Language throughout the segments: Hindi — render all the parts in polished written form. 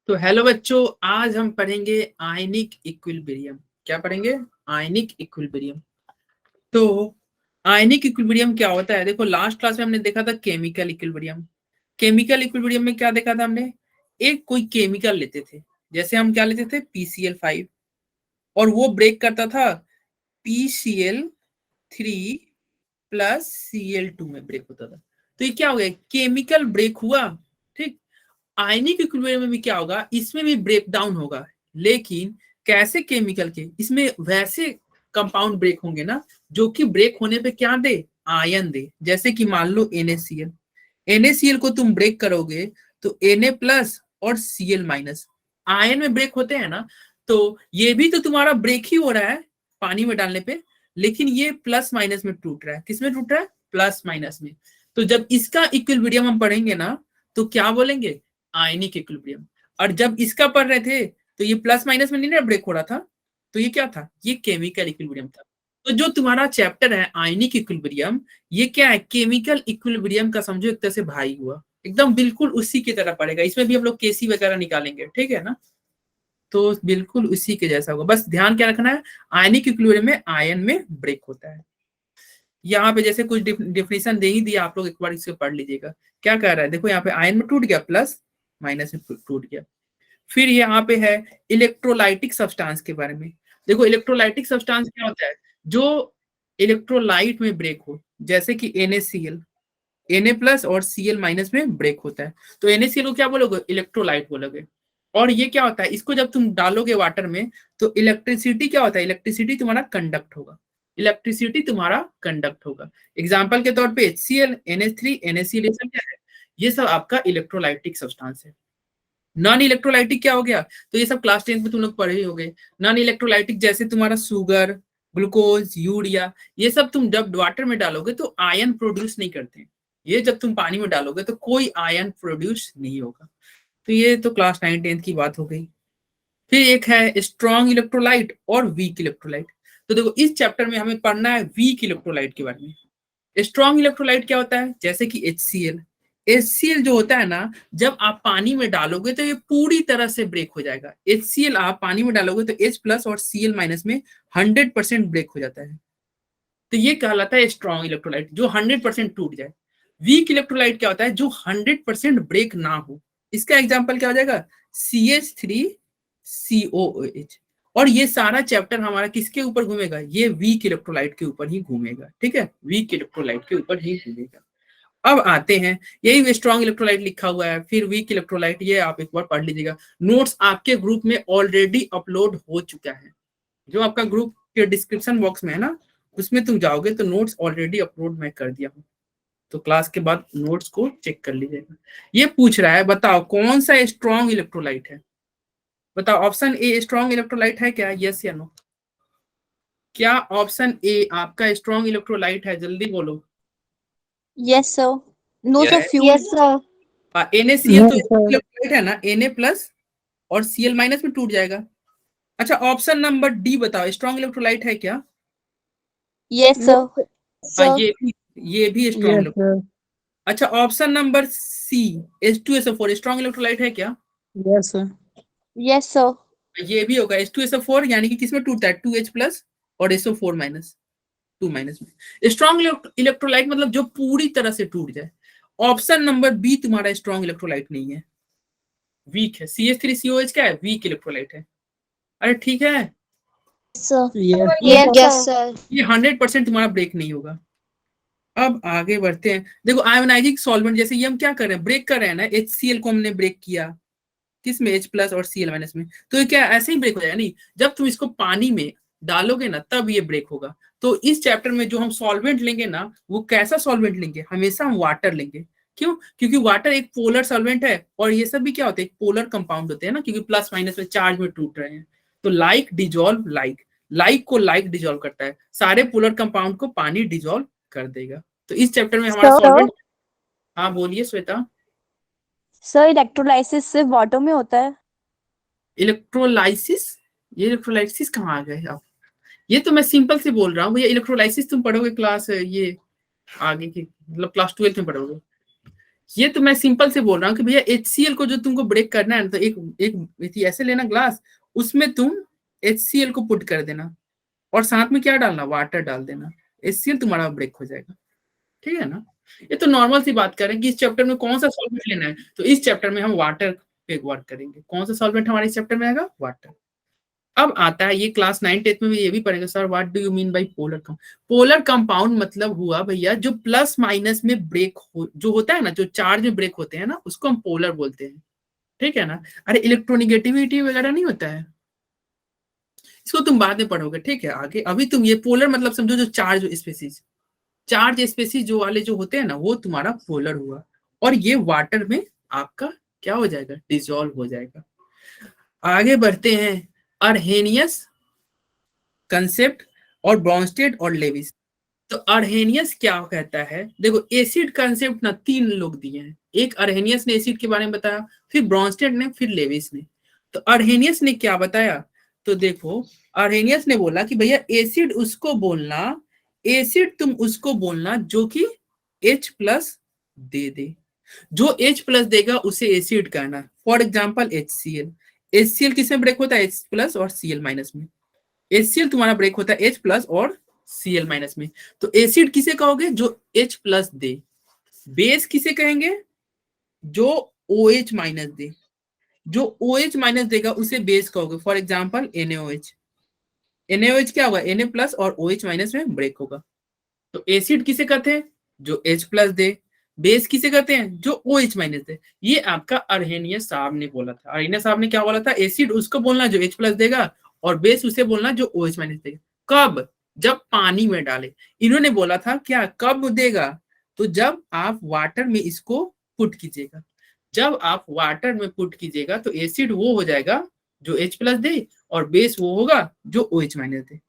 तो हेलो बच्चों, आज हम पढ़ेंगे आयनिक इक्विलिब्रियम। क्या पढ़ेंगे? Ionic equilibrium. तो आयनिक इक्विलिब्रियम क्या होता है? देखो, लास्ट क्लास में हमने देखा था केमिकल इक्विलिब्रियम। केमिकल इक्विलिब्रियम में क्या देखा था हमने? एक कोई केमिकल लेते थे, जैसे हम क्या लेते थे, PCl5, और वो ब्रेक करता था PCl3 प्लस Cl2 में ब्रेक होता था। तो ये क्या हो गया? केमिकल ब्रेक हुआ। ठीक। आयनिक इक्विलिब्रियम में भी क्या होगा? इसमें भी ब्रेक डाउन होगा, लेकिन कैसे? केमिकल के इसमें वैसे कंपाउंड ब्रेक होंगे ना, जो कि ब्रेक होने पे क्या दे? आयन दे। जैसे कि मान लो NaCl। NaCl को तुम ब्रेक करोगे तो Na प्लस और Cl माइनस आयन में ब्रेक होते हैं ना। तो ये भी तो तुम्हारा ब्रेक ही हो रहा है पानी में डालने पे, लेकिन ये प्लस माइनस में टूट रहा है। किस में टूट रहा है? प्लस माइनस में। तो जब इसका इक्विलिब्रियम हम पढ़ेंगे ना, तो क्या बोलेंगे? Ionic equilibrium. और जब इसका पढ़ रहे थे तो ये प्लस माइनस में नहीं ना ब्रेक हो रहा था, तो ये क्या था? ये केमिकल इक्विलिब्रियम था। तो जो तुम्हारा चैप्टर है आयनिक इक्विलिब्रियम, ये क्या है? केमिकल इक्विलिब्रियम का समझो एक तरह से भाई हुआ, एकदम बिल्कुल उसी की तरह पड़ेगा। इसमें भी हम लोग केसी वगैरह निकालेंगे, ठीक है ना? तो बिल्कुल उसी के जैसा होगा। बस ध्यान क्या रखना है, आयनिक इक्विलिब्रियम में आयन में ब्रेक होता है। यहाँ पे जैसे कुछ डिफिनेशन दे ही दिया, आप लोग एक बार इसे पढ़ लीजिएगा। क्या कह रहा है? देखो यहाँ पे आयन में टूट गया, प्लस माइनस में टूट गया। फिर यहाँ पे है इलेक्ट्रोलाइटिक सब्सटेंस के बारे में। देखो, इलेक्ट्रोलाइटिक सब्सटेंस क्या होता है? जो इलेक्ट्रोलाइट में ब्रेक हो, जैसे कि NaCl, Na प्लस और Cl माइनस में ब्रेक होता है। तो NaCl को क्या बोलोगे? इलेक्ट्रोलाइट बोलोगे। और ये क्या होता है? इसको जब तुम डालोगे वाटर में, तो इलेक्ट्रिसिटी क्या होता है? इलेक्ट्रिसिटी तुम्हारा कंडक्ट होगा। इलेक्ट्रिसिटी तुम्हारा कंडक्ट होगा। एग्जाम्पल के तौर पे HCl, NH3, NaCl, ये सब क्या है? ये सब आपका इलेक्ट्रोलाइटिक सब्सटेंस है। नॉन इलेक्ट्रोलाइटिक क्या हो गया? तो ये सब क्लास 10 में तुम लोग पढ़े ही होंगे। नॉन इलेक्ट्रोलाइटिक जैसे तुम्हारा शुगर, ग्लूकोज, यूरिया, ये सब तुम जब वाटर में डालोगे तो आयन प्रोड्यूस नहीं करते। ये जब तुम पानी में डालोगे तो कोई आयन प्रोड्यूस नहीं होगा। तो ये तो क्लास 9 10 की बात हो गई। फिर एक है स्ट्रॉन्ग इलेक्ट्रोलाइट और वीक इलेक्ट्रोलाइट। तो देखो, इस चैप्टर में हमें पढ़ना है वीक इलेक्ट्रोलाइट के बारे में। स्ट्रॉन्ग इलेक्ट्रोलाइट क्या होता है? जैसे कि HCl। HCl जो होता है ना, जब आप पानी में डालोगे तो ये पूरी तरह से ब्रेक हो जाएगा। HCl आप पानी में डालोगे तो H प्लस और Cl माइनस में 100% ब्रेक हो जाता है। तो ये कहलाता है स्ट्रॉन्ग इलेक्ट्रोलाइट, जो 100% टूट जाए। वीक इलेक्ट्रोलाइट क्या होता है? जो 100% ब्रेक ना हो। इसका एग्जाम्पल क्या हो जाएगा? CH3COOH। और ये सारा चैप्टर हमारा किसके ऊपर घूमेगा? ये वीक इलेक्ट्रोलाइट के ऊपर ही घूमेगा। ठीक है, वीक इलेक्ट्रोलाइट के ऊपर ही घूमेगा। अब आते हैं, यही स्ट्रॉन्ग इलेक्ट्रोलाइट लिखा हुआ है, फिर वीक इलेक्ट्रोलाइट, ये आप एक बार पढ़ लीजिएगा। नोट्स आपके ग्रुप में ऑलरेडी अपलोड हो चुका है। जो आपका ग्रुप के डिस्क्रिप्शन बॉक्स में है ना, उसमें तुम जाओगे तो नोट्स ऑलरेडी अपलोड मैं कर दिया हूँ। तो क्लास के बाद नोट्स को चेक कर लीजिएगा। ये पूछ रहा है, बताओ कौन सा स्ट्रॉन्ग इलेक्ट्रोलाइट है? बताओ, ऑप्शन ए स्ट्रॉन्ग इलेक्ट्रोलाइट है क्या? यस या नो? क्या ऑप्शन ए आपका स्ट्रॉन्ग इलेक्ट्रोलाइट है? जल्दी बोलो। Yes, sir. No, sir. है। Few. Yes, sir. NaCl तो Yes, sir. इलेक्ट्रोलाइट है ना, Na प्लस और Cl माइनस में टूट जाएगा। अच्छा, ऑप्शन नंबर डी बताओ, स्ट्रॉन्ग इलेक्ट्रोलाइट है क्या? Yes, Yes, sir. हाँ, sir. ये भी स्ट्रॉन्ग Yes, इलेक्ट्रोलाइट। sir. अच्छा, option number C H2SO4 strong electrolyte है क्या? Yes, sir. Yes, sir. ये भी होगा। H2SO4 यानी कि किसमें टूटता है? 2H प्लस और SO4 माइनस, 2 माइनस में। स्ट्रॉन्ग इलेक्ट्रोलाइट मतलब जो पूरी तरह से टूट जाए। ऑप्शन नंबर बी तुम्हारा स्ट्रॉन्ग इलेक्ट्रोलाइट नहीं है, वीक है। CH3COH क्या है? वीक इलेक्ट्रोलाइट है। अरे ठीक है, Sir. Yes, sir. Yes, Yes, sir. ये 100% तुम्हारा ब्रेक नहीं होगा। अब आगे बढ़ते हैं। देखो, आयोनाइजिक सॉल्वेंट, जैसे ये हम क्या कर रहे हैं? ब्रेक कर रहे हैं ना। HCl को हमने ब्रेक किया, किसमें? H प्लस और Cl माइनस में। तो ये क्या ऐसे ही ब्रेक हो जाएगा? नहीं, जब तुम इसको पानी में डालोगे ना, तब ये ब्रेक होगा। तो इस चैप्टर में जो हम सॉल्वेंट लेंगे ना, वो कैसा सॉल्वेंट लेंगे? हमेशा हम वाटर लेंगे। क्यों? क्योंकि वाटर एक पोलर सॉल्वेंट है, और ये सब भी क्या होते हैं? पोलर कंपाउंड होते हैं ना, क्योंकि प्लस माइनस में चार्ज में टूट रहे हैं। तो लाइक डिजोल्व लाइक, लाइक को लाइक डिजोल्व करता है, सारे पोलर कंपाउंड को पानी डिजोल्व कर देगा। तो इस चैप्टर में हमारा Sir. सॉल्वेंट, हाँ बोलिए श्वेता। सर इलेक्ट्रोलाइसिस सिर्फ वाटर में होता है? इलेक्ट्रोलाइसिस? ये इलेक्ट्रोलाइसिस कहाँ आ गए आप? ये तो मैं सिंपल से बोल रहा हूँ भैया। इलेक्ट्रोलाइसिस तुम पढ़ोगे क्लास ये आगे की, मतलब क्लास 12 में पढ़ोगे। ये तो मैं सिंपल से बोल रहा हूँ कि भैया HCl को जो तुमको ब्रेक करना है तो एक ऐसे लेना ग्लास, उसमें तुम HCl को पुट कर देना और साथ में क्या डालना, वाटर डाल देना, HCl तुम्हारा ब्रेक हो जाएगा। ठीक है ना। ये तो नॉर्मल सी बात करें कि इस चैप्टर में कौन सा सॉल्वेंट लेना है, तो इस चैप्टर में हम वाटर पे वर्क करेंगे। कौन सा सॉल्वेंट हमारे इस चैप्टर में आएगा, वाटर। अब आता है ये क्लास 9th-10th में भी ये भी पढ़ेंगे, sir what do you mean by polar compound. Polar compound मतलब हुआ भैया जो प्लस माइनस में ब्रेक हो, जो होता है ना, जो चार्ज में ब्रेक होते हैं ना, उसको हम पोलर बोलते हैं। ठीक है ना। अरे इलेक्ट्रोनिगेटिविटी वगैरह नहीं होता है, इसको तुम बाद में पढ़ोगे। ठीक है आगे, अभी तुम ये पोलर मतलब समझो जो चार्ज स्पेसीज जो वाले जो होते हैं ना, वो तुम्हारा पोलर हुआ, और ये वाटर में आपका क्या हो जाएगा, डिसॉल्व हो जाएगा। आगे बढ़ते हैं, अर्हेनियस कंसेप्ट और ब्रॉन्स्टेड और लेविस। तो अर्हेनियस क्या कहता है, देखो एसिड कंसेप्ट ना 3 लोग दिए हैं, एक अर्हेनियस ने एसिड के बारे में बताया, फिर ब्रॉन्स्टेड ने, फिर लेविस ने। तो अर्हेनियस ने क्या बताया, तो देखो अर्हेनियस ने बोला कि भैया एसिड उसको बोलना, एसिड तुम उसको बोलना जो कि H प्लस दे दे, जो H प्लस देगा उसे एसिड कहना। फॉर एग्जाम्पल HCl, HCl किसमें ब्रेक होता है, H प्लस और Cl माइनस में। HCl तुम्हारा ब्रेक होता है H प्लस और Cl माइनस में। तो एसिड किसे कहोगे, जो H प्लस दे। बेस किसे कहेंगे, जो OH माइनस दे, जो OH माइनस देगा उसे बेस कहोगे। फॉर एग्जाम्पल NaOH, NaOH क्या होगा, Na प्लस और OH माइनस में ब्रेक होगा। तो एसिड किसे कहते हैं, जो H प्लस दे। बेस किसे कहते हैं, जो OH माइनस दे। ये आपका अर्हेनियस साहब ने बोला था। अर्हेनियस साहब ने क्या बोला था, एसिड उसको बोलना जो H प्लस देगा, और बेस उसे बोलना जो OH माइनस देगा। कब, जब पानी में डाले। इन्होंने बोला था क्या, कब देगा, तो जब आप वाटर में इसको पुट कीजिएगा। जब आप वाटर में पुट कीजिएगा तो एसिड वो हो जाएगा जो H प्लस दे, और बेस वो होगा जो OH माइनस दे।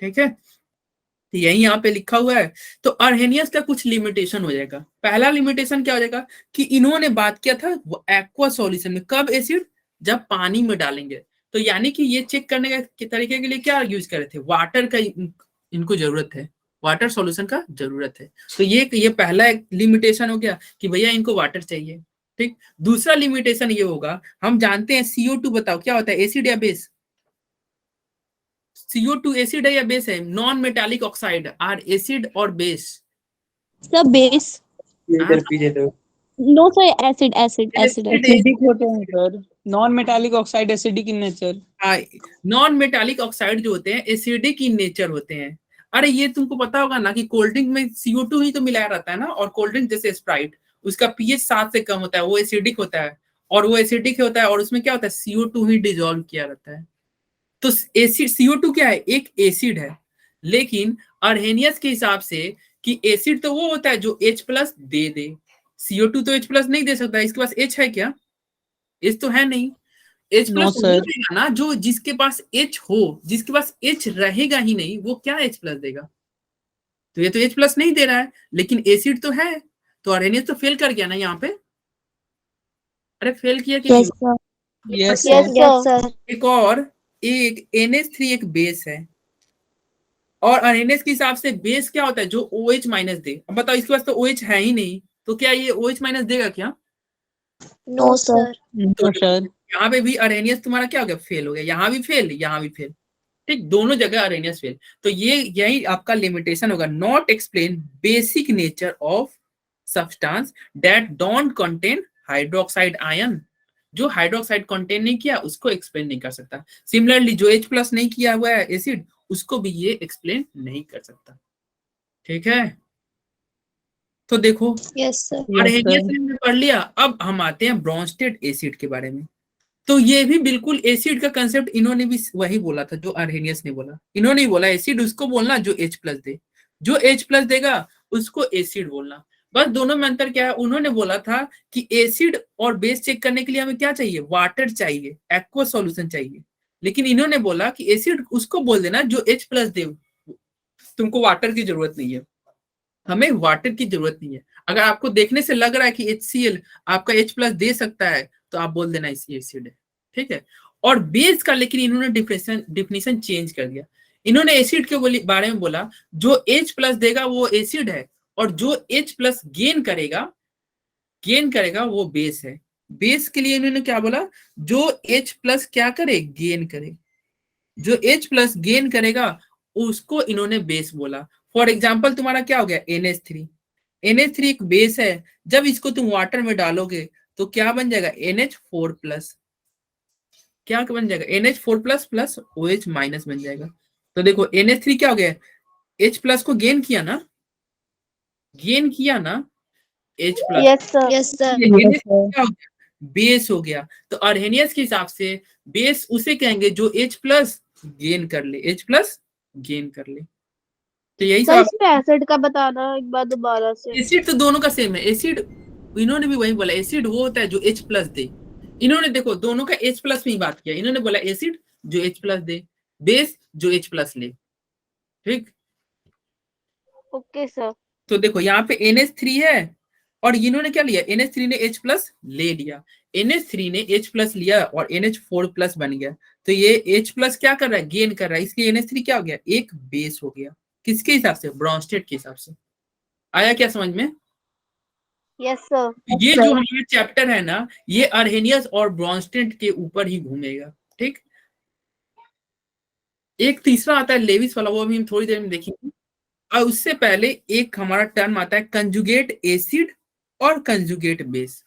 ठीक है, तो यही यहाँ पे लिखा हुआ है। तो अर्हेनियस का कुछ लिमिटेशन हो जाएगा। पहला लिमिटेशन क्या हो जाएगा कि इन्होंने बात किया था एक्वा सॉल्यूशन में, कब एसिड, जब पानी में डालेंगे। तो यानी कि ये चेक करने के तरीके के लिए क्या यूज कर रहे थे, वाटर का इनको जरूरत है, वाटर सॉल्यूशन का जरूरत है। तो ये पहला एक लिमिटेशन हो गया कि भैया इनको वाटर चाहिए। ठीक, दूसरा लिमिटेशन ये होगा, हम जानते हैं CO2 बताओ क्या होता है, एसिड या बेस। CO2 एसिड है या बेस है, non metallic oxide are acid और बेस। Sir base. इधर पीछे तो नो सर, एसिड एसिडिक होते हैं sir, non metallic oxide acidic in nature. Non metallic oxide जो होते हैं एसिडिक इन नेचर होते हैं। अरे ये तुमको पता होगा ना कि कोल्ड ड्रिंक में CO2 ही तो मिलाया रहता है ना, और कोल्ड ड्रिंक जैसे स्प्राइट उसका pH 7 से कम होता है, वो एसिडिक होता है, और वो एसिडिक होता है, और उसमें क्या होता है, CO2 ही डिजोल्व किया रहता है। तो एसिड CO2 क्या है, एक एसिड है। लेकिन अर्हेनियस के हिसाब से कि एसिड तो वो होता है जो H प्लस दे दे, CO2 तो H प्लस नहीं दे सकता, इसके पास H है क्या, H तो है नहीं। H प्लस वो देगा ना जो जिसके पास H हो, जिसके पास H रहेगा ही नहीं वो क्या H प्लस देगा। तो ये तो H प्लस नहीं दे रहा है, लेकिन एसिड तो है, तो अर्हेनियस तो फेल कर गया ना यहाँ पे। अरे फेल किया कि yes sir, yes yes sir. एक और, एक NH3 एक बेस है, और अर्हेनियस के हिसाब से बेस क्या होता है, जो OH माइनस दे। अब बताओ इसके पास तो OH है ही नहीं, तो क्या ये OH माइनस देगा क्या। No sir. No sir. यहाँ पे भी अर्हेनियस तुम्हारा क्या हो गया, फेल हो गया, यहाँ भी फेल, यहाँ भी फेल। ठीक, दोनों जगह अर्हेनियस फेल। तो ये यही आपका लिमिटेशन होगा, not explain basic nature of substance that don't contain hydroxide ion. जो हाइड्रोक्साइड कंटेन नहीं किया उसको एक्सप्लेन नहीं कर सकता। सिमिलरली जो H प्लस नहीं किया हुआ है एसिड, उसको भी ये एक्सप्लेन नहीं कर सकता। ठीक है, तो देखो यस सर। अर्हेनियस हमने पढ़ लिया। अब हम आते हैं ब्रॉन्स्टेड एसिड के बारे में। तो ये भी बिल्कुल एसिड का कंसेप्ट इन्होंने भी वही बोला था जो अर्हेनियस ने बोला। इन्होंने ही बोला एसिड उसको बोलना जो H प्लस दे, जो H प्लस देगा उसको एसिड बोलना। बस दोनों में अंतर क्या है, उन्होंने बोला था कि एसिड और बेस चेक करने के लिए हमें क्या चाहिए, वाटर चाहिए, एक्वा सॉल्यूशन चाहिए। लेकिन इन्होंने बोला कि एसिड उसको बोल देना जो H प्लस दे, तुमको वाटर की जरूरत नहीं है, हमें वाटर की जरूरत नहीं है। अगर आपको देखने से लग रहा है कि HCl आपका H प्लस दे सकता है तो आप बोल देना इसी एसिड है। ठीक है, और बेस का लेकिन इन्होंने डिफिनेशन चेंज कर दिया। इन्होंने एसिड के बारे में बोला जो H प्लस देगा वो एसिड है, और जो H प्लस गेन करेगा गेन करेगा वो बेस है। बेस के लिए इन्होंने क्या बोला, जो H प्लस क्या करे, गेन करे। जो H प्लस गेन करेगा उसको इन्होंने बेस बोला। फॉर एग्जाम्पल तुम्हारा क्या हो गया, NH3। NH3 एक बेस है, जब इसको तुम वाटर में डालोगे तो क्या बन जाएगा, NH4 प्लस। क्या बन जाएगा, NH4 plus plus OH minus बन जाएगा। तो देखो NH3 क्या हो गया, H प्लस को गेन किया ना, गेन किया ना H plus, yes sir. Yes sir. Yes, sir. क्या हो गया, बेस हो गया। तो अर्हेनियस के हिसाब से बेस उसे कहेंगे जो H प्लस गेन कर ले, H प्लस गेन कर ले। तो यही सर सब। इसमें एसिड का बताना एक बार दोबारा से। एसिड तो दोनों का सेम है। एसिड इन्होंने भी वही बोला, एसिड वो होता है जो H प्लस दे। इन्होंने देखो दोनों का H प्लस में ही बात किया, इन्होंने बोला एसिड जो H प्लस दे, बेस जो H प्लस ले। ठीक, ओके सर। तो देखो यहाँ पे NH3 है और इन्होंने क्या लिया, NH3 ने H प्लस ले लिया, NH3 ने H प्लस लिया और NH4 प्लस बन गया। तो ये H प्लस क्या कर रहा है, गेन कर रहा है, इसलिए NH3 क्या हो गया, एक बेस हो गया। किसके हिसाब से, ब्रॉन्स्टेड के हिसाब से। आया क्या समझ में? Yes sir. ये जो हमारा चैप्टर है ना, ये अर्हेनियस और ब्रॉन्स्टेड के ऊपर ही घूमेगा। ठीक, एक तीसरा आता है लेविस वाला, वो भी हम थोड़ी देर में देखेंगे। और उससे पहले एक हमारा टर्म आता है कंजुगेट एसिड और कंजुगेट बेस।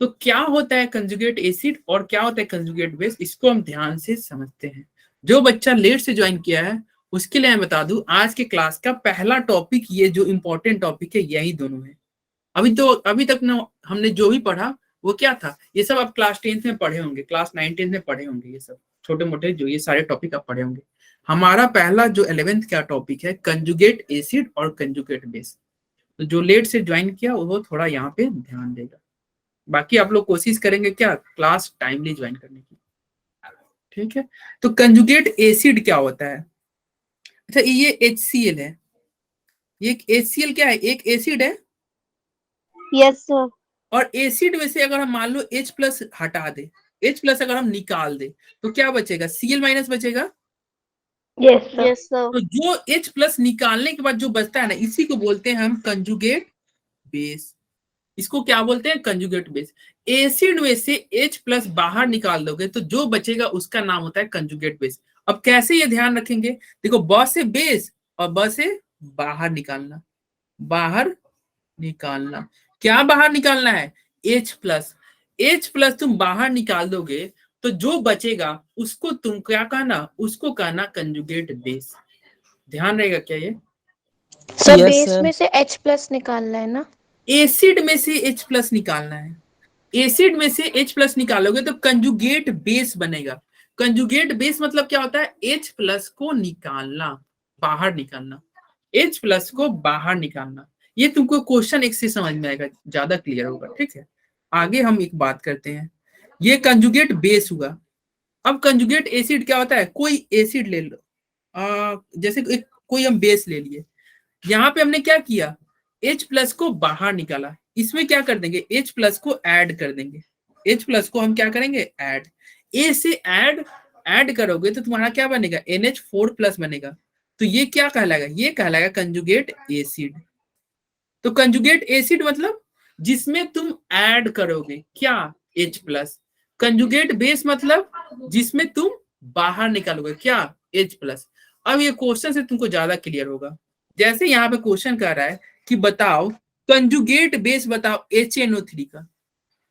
तो क्या होता है कंजुगेट एसिड और क्या होता है कंजुगेट बेस, इसको हम ध्यान से समझते हैं। जो बच्चा लेट से ज्वाइन किया है उसके लिए मैं बता दूं, आज के क्लास का पहला टॉपिक, ये जो इंपॉर्टेंट टॉपिक है यही दोनों है। अभी तक ना हमने जो भी पढ़ा वो क्या था, ये सब आप क्लास 10th में पढ़े होंगे, क्लास 9 10th में पढ़े होंगे, ये सब छोटे मोटे जो ये सारे टॉपिक आप पढ़े होंगे। हमारा पहला जो 11th का टॉपिक है कंजुगेट एसिड और कंजुगेट बेस। तो जो लेट से ज्वाइन किया वो थोड़ा यहाँ पे ध्यान देगा। बाकी आप लोग कोशिश करेंगे क्या, क्लास टाइमली ज्वाइन करने की। ठीक है, तो कंजुगेट एसिड क्या होता है। अच्छा, ये HCl है, ये HCl क्या है, एक एसिड है। Yes sir. और एसिड में से अगर हम मान लो H प्लस हटा दे, H प्लस अगर हम निकाल दे तो क्या बचेगा, Cl माइनस बचेगा। Yes sir. Yes sir. तो जो H प्लस निकालने के बाद जो बचता है ना, इसी को बोलते हैं हम कंजुगेट बेस। इसको क्या बोलते हैं, कंजुगेट बेस। एसिड में से H प्लस बाहर निकाल दोगे तो जो बचेगा उसका नाम होता है कंजुगेट बेस। अब कैसे ये ध्यान रखेंगे, देखो ब से बेस और ब से बाहर निकालना, बाहर निकालना। क्या बाहर निकालना है, H प्लस। H प्लस तुम बाहर निकाल दोगे तो जो बचेगा उसको तुम क्या कहना, उसको कहना कंजुगेट बेस। ध्यान रहेगा क्या ये। Sir Yes, base sir. में से H प्लस निकालना है ना। एसिड में से H प्लस निकालना है, एसिड में से H प्लस निकालोगे तो कंजुगेट बेस बनेगा। कंजुगेट बेस मतलब क्या होता है, H प्लस को निकालना, बाहर निकालना, H प्लस को बाहर निकालना। ये तुमको क्वेश्चन एक से समझ में आएगा, ज्यादा क्लियर होगा। ठीक है, आगे हम एक बात करते हैं, ये कंजुगेट बेस हुआ। अब कंजुगेट एसिड क्या होता है, कोई एसिड ले लो, जैसे एक कोई हम बेस ले लिए, यहाँ पे हमने क्या किया, H प्लस को बाहर निकाला, इसमें क्या कर देंगे, H प्लस को ऐड कर देंगे। H प्लस को हम क्या करेंगे, ऐड। A से ऐड करोगे तो तुम्हारा क्या बनेगा, NH4 प्लस बनेगा। तो ये क्या कहलाएगा, ये कहलाएगा कंजुगेट एसिड। तो कंजुगेट एसिड मतलब जिसमें तुम ऐड करोगे क्या, H प्लस। कंजुगेट बेस मतलब जिसमें तुम बाहर निकालोगे क्या, H प्लस। अब ये क्वेश्चन से तुमको ज्यादा क्लियर होगा। जैसे यहाँ पे क्वेश्चन कर रहा है कि बताओ कंजुगेट बेस बताओ HNO3 का।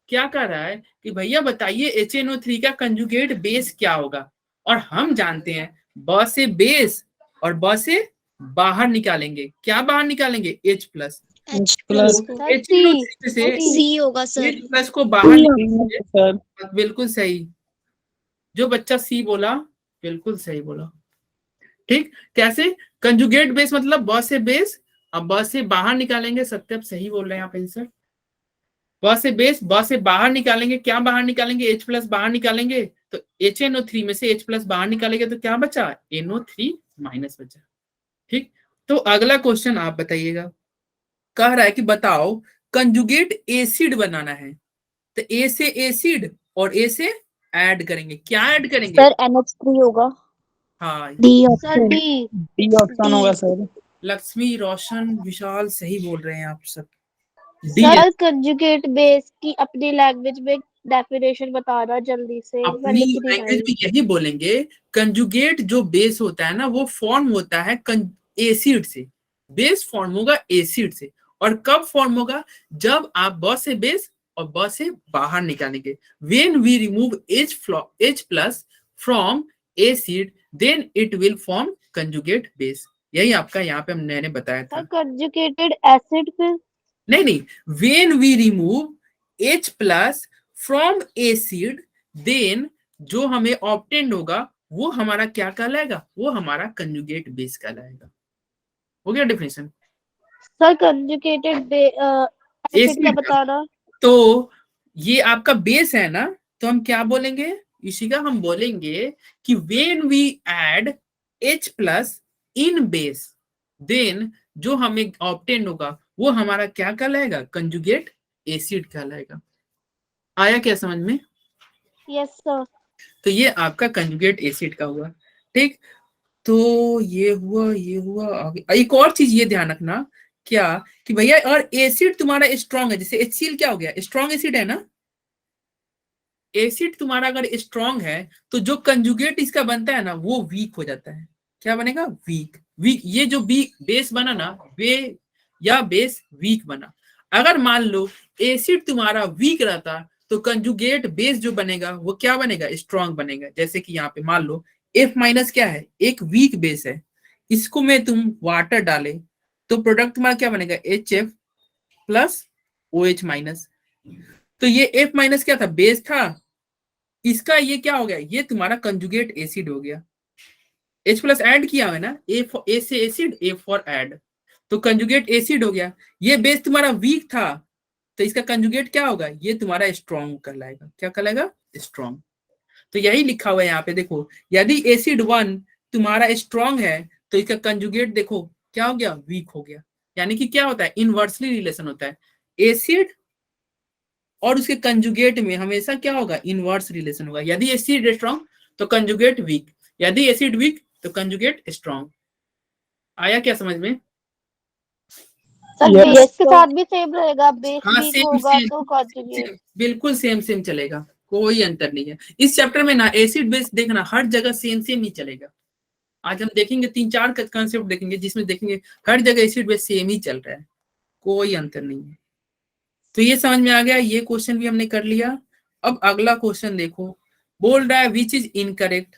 क्या कह रहा है कि भैया बताइए HNO3 का कंजुगेट बेस क्या होगा। और हम जानते हैं ब से बेस और ब से बाहर निकालेंगे, क्या बाहर निकालेंगे, H plus. H plus plus को HNO3 से C होगा सर। H प्लस को बाहर निकालेंगे। Sir. बिल्कुल सही, जो बच्चा C बोला बिल्कुल सही बोला। ठीक, कैसे, कंजुगेट बेस मतलब ब से बेस, अब ब से बाहर निकालेंगे, सत्य सही बोल रहे हैं आप आंसर। ब से बेस, ब से बाहर निकालेंगे, क्या बाहर निकालेंगे, H प्लस बाहर निकालेंगे तो HNO3 में से H प्लस बाहर निकालेंगे तो क्या बचा, NO3 माइनस बचा। ठीक, तो अगला क्वेश्चन आप बताइएगा, कह रहा है कि बताओ कंजुगेट एसिड बनाना है। तो A से एसिड और A से ऐड करेंगे, क्या ऐड करेंगे, सर NH3 होगा। हाँ D sir option. D। D option होगा sir. लक्ष्मी, रोशन, विशाल सही बोल रहे हैं आप सब। डी सर कंजुगेट बेस की अपनी लैंग्वेज में डेफिनेशन बताना जल्दी से, मैं अपनी लिख नहीं लैंग्वेज पाई। में यही बोलेंगे, कंजुगेट जो बेस होता है ना वो फॉर्म होता है एसिड से, बेस फॉर्म होगा एसिड से। और कब फॉर्म होगा? जब आप ब से बेस और ब से बाहर निकालेंगे। When we remove H plus from acid then it will form conjugate base. यही आपका यहाँ पे मैंने बताया सर था। कंजुगेटेड एसिड फिर नहीं, when we remove H plus from acid then जो हमें ऑब्टेन्ड होगा वो हमारा क्या कहलाएगा? वो हमारा कंजुगेट बेस कहलाएगा। हो गया डेफिनेशन। सर कंजुगेटेड एसिड का एसिड का बताना। तो ये आपका बेस है ना, तो हम क्या बोलेंगे? इसी का हम बोलेंगे कि when we add H plus in base then जो हमें ऑब्टेन होगा वो हमारा क्या कहलाएगा? कंजुगेट एसिड कहलाएगा। आया क्या समझ में? Yes sir. तो ये आपका कंजुगेट एसिड का हुआ। ठीक, तो ये हुआ आगे एक और चीज ये ध्यान रखना क्या कि भैया और एसिड तुम्हारा स्ट्रांग है, जैसे HCl क्या हो गया? स्ट्रांग एसिड है ना। एसिड तुम्हारा अगर स्ट्रांग है तो जो कंजुगेट इसका बनता है ना वो वीक हो जाता है। क्या बनेगा? वीक। वीक, ये जो बेस बना ना, वे या बेस वीक बना। अगर मान लो एसिड तुम्हारा वीक रहता तो कंजुगेट बेस जो बनेगा वो क्या बनेगा? स्ट्रांग बनेगा। जैसे कि यहाँ पे मान लो F माइनस क्या है? एक वीक बेस है, इसको में तुम वाटर डाले तो प्रोडक्ट तुम्हारा क्या बनेगा? HF plus OH minus. तो ये F माइनस क्या था? बेस था, इसका ये क्या हो गया? ये तुम्हारा कंजुगेट एसिड हो गया। H प्लस ऐड किया है ना, A से एसिड, A फॉर ऐड, तो कंजुगेट एसिड हो गया। ये बेस तुम्हारा वीक था तो इसका कंजुगेट क्या होगा? ये तुम्हारा स्ट्रॉन्ग कहलाएगा। क्या कहलाएगा? स्ट्रॉन्ग। तो यही लिखा हुआ है यहाँ पे, देखो यदि एसिड 1 तुम्हारा स्ट्रॉन्ग है तो इसका कंजुगेट देखो क्या हो गया? वीक हो गया। यानी कि क्या होता है? इनवर्सली रिलेशन होता है, एसिड और उसके कंजुगेट में हमेशा क्या होगा? इनवर्स रिलेशन होगा। यदि एसिड स्ट्रॉन्ग तो कंजुगेट वीक, यदि एसिड वीक तो कंजुगेट स्ट्रॉन्ग। आया क्या समझ में? सर Yes, बेस के sir. साथ भी सेम रहेगा, बेस हाँ, वीक सेम होगा सेम तो कंजुगेट। बिल्कुल सेम सेम चलेगा, कोई अंतर नहीं है। इस चैप्टर में ना एसिड बेस देखना हर जगह सेम सेम ही चलेगा। आज हम देखेंगे 3-4 कंसेप्ट देखेंगे जिसमें देखेंगे हर जगह एसिड बेस सेम ही चल रहा है, कोई अंतर नहीं है। तो ये समझ में आ गया, ये क्वेश्चन भी हमने कर लिया। अब अगला क्वेश्चन देखो, बोल रहा है विच इज इनकरेक्ट।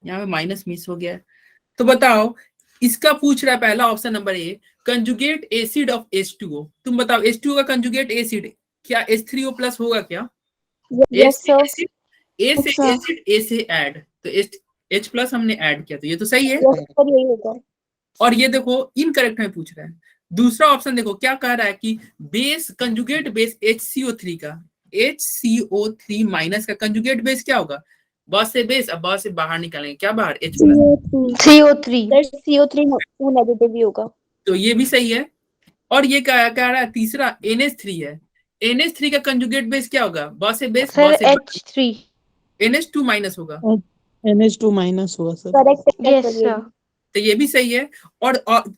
यहाँ पे माइनस मिस हो गया है, तो बताओ इसका पूछ रहा है पहला option number A, conjugate acid of H2O। तुम बताओ H2O का कंजुगेट एसिड क्या H3O प्लस होगा क्या? ए यस से सर। एसिड, ए से अच्छा। एसिड, ए से ऐड, तो H प्लस हमने ऐड किया तो ये तो सही है। यस सर यही होगा। और ये देखो इनकरेक्ट में पूछ रहा है। दूसरा ऑप्शन देखो क्या कह रहा है कि बेस कंजुगेट बेस HCO3 का, HCO3 माइनस का कंजुगेट बेस क्या होगा? बस से बेस, अब बस से बाहर निकालेंगे क्या बाहर? H plus. CO3। Sir CO3 negative ही होगा। तो ये भी सही है। और ये कह रहा है तीसरा NH3 है, NH3 का कंजुगेट बेस क्या होगा? बस से बेस, सर बस से H3। NH2 माइनस होगा, NH2 माइनस हुआ सर। करेक्ट है यस सर ये सर। भी। तो ये भी सही है। और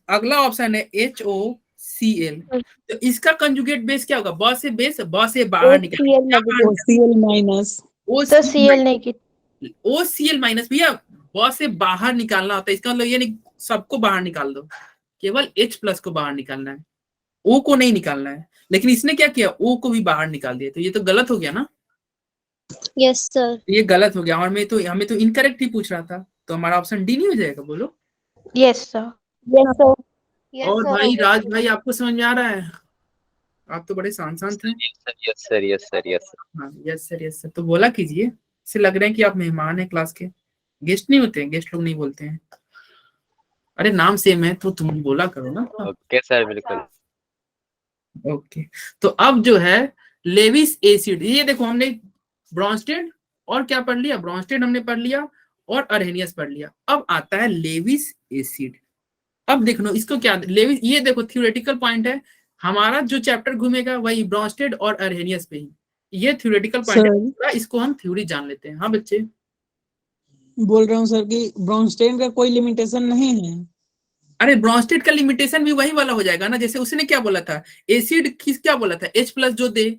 अगला ऑप्शन है HOCl, तो इसका कंजुगेट बेस क्या होगा? बस से बेस, बस से बाहर निकालेंगे HCl क्या बाहर? Negative. OCl minus. Sir Cl negative. OCl minus भैया बस से बाहर निकालना होता है, इसका मतलब ये नहीं सबको बाहर निकाल दो, केवल H प्लस को बाहर निकालना है, O को नहीं निकालना है। लेकिन इसने क्या किया? O को भी बाहर निकाल दिया, तो ये तो गलत हो गया ना, यस सर। ये गलत हो गया। और हमें तो इनकरेक्ट ही पूछ रहा था, तो हमारा ऑप्शन डी नहीं हो जाएगा? बोलो। Yes sir. Yes sir. Yes और सर भाई हो गया। राज भाई आपको समझ में आ रहा है? आप तो बड़े शांत थे। Yes sir yes sir yes sir. हाँ यस सर, यस सर तो बोला कीजिए, इससे लग रहा है कि आप मेहमान हैं क्लास के, गेस्ट नहीं होते हैं, गेस्ट लोग नहीं बोलते हैं। अरे नाम सेम है तो तुम बोला करो ना। ओके सर बिल्कुल। ओके, तो अब जो है लेविस एसिड, ये देखो हमने ब्रॉन्स्टेड और क्या पढ़ लिया? ब्रॉन्स्टेड हमने पढ़ लिया और अरहेनियस पढ़ लिया। अब आता है लेविस एसिड। अब देख लो इसको क्या लेविस, ये देखो थ्योरेटिकल पॉइंट है, हमारा जो चैप्टर घूमेगा वही ब्रॉन्स्टेड और अरहेनियस पे ही, ये थ्योरेटिकल पॉइंट है, इसको हम थ्योरी जान लेते हैं। हाँ बच्चे बोल रहा हूँ सर कि ब्रॉन्स्टेन का कोई लिमिटेशन नहीं है। अरे ब्रॉन्स्टेड का लिमिटेशन भी वही वाला हो जाएगा ना, जैसे उसने क्या बोला था, एसिड किस क्या बोला था, H प्लस जो दे,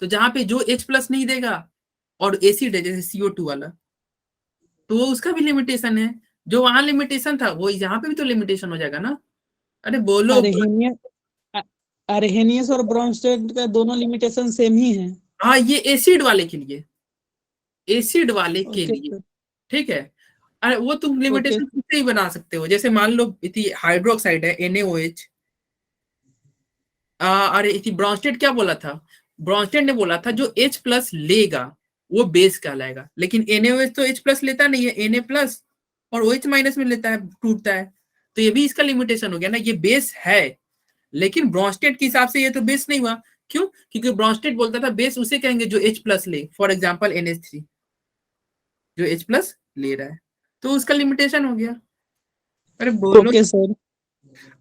तो जहां पे जो H प्लस नहीं देगा और एसिड है जैसे CO2 वाला, तो वो उसका भी लिमिटेशन है, जो वहां लिमिटेशन था वो यहाँ पे भी तो लिमिटेशन हो जाएगा ना। अरे बोलो। अरहेनियस और ब्रोंस्टेड का दोनों लिमिटेशन सेम ही है। हाँ ये एसिड वाले के लिए, एसिड वाले के ओके लिए, सर। ठीक है। अरे वो तुम लिमिटेशन खुद से ही बना सकते हो, जैसे मान लो इतनी हाइड्रोक्साइड है NaOH, अरे इतनी ब्रॉन्स्टेड क्या बोला था, ब्रॉन्स्टेड ने बोला था जो H प्लस लेगा वो बेस कहलाएगा, लेकिन NaOH तो H प्लस लेता नहीं है, Na प्लस और OH माइनस में लेता है, टूटता है, तो ये भी इसका लिमिटेशन हो गया ना, ये बेस है, लेकिन ब्रॉन्स्टेड के हिसाब से ये तो बेस नहीं हुआ। क्यों? क्योंकि ब्रॉन्स्टेड बोलता था बेस उसे कहेंगे जो H प्लस ले, फॉर एग्जाम्पल NH3 जो H प्लस ले रहा है, तो उसका लिमिटेशन हो गया। अरे बोलो। Okay sir.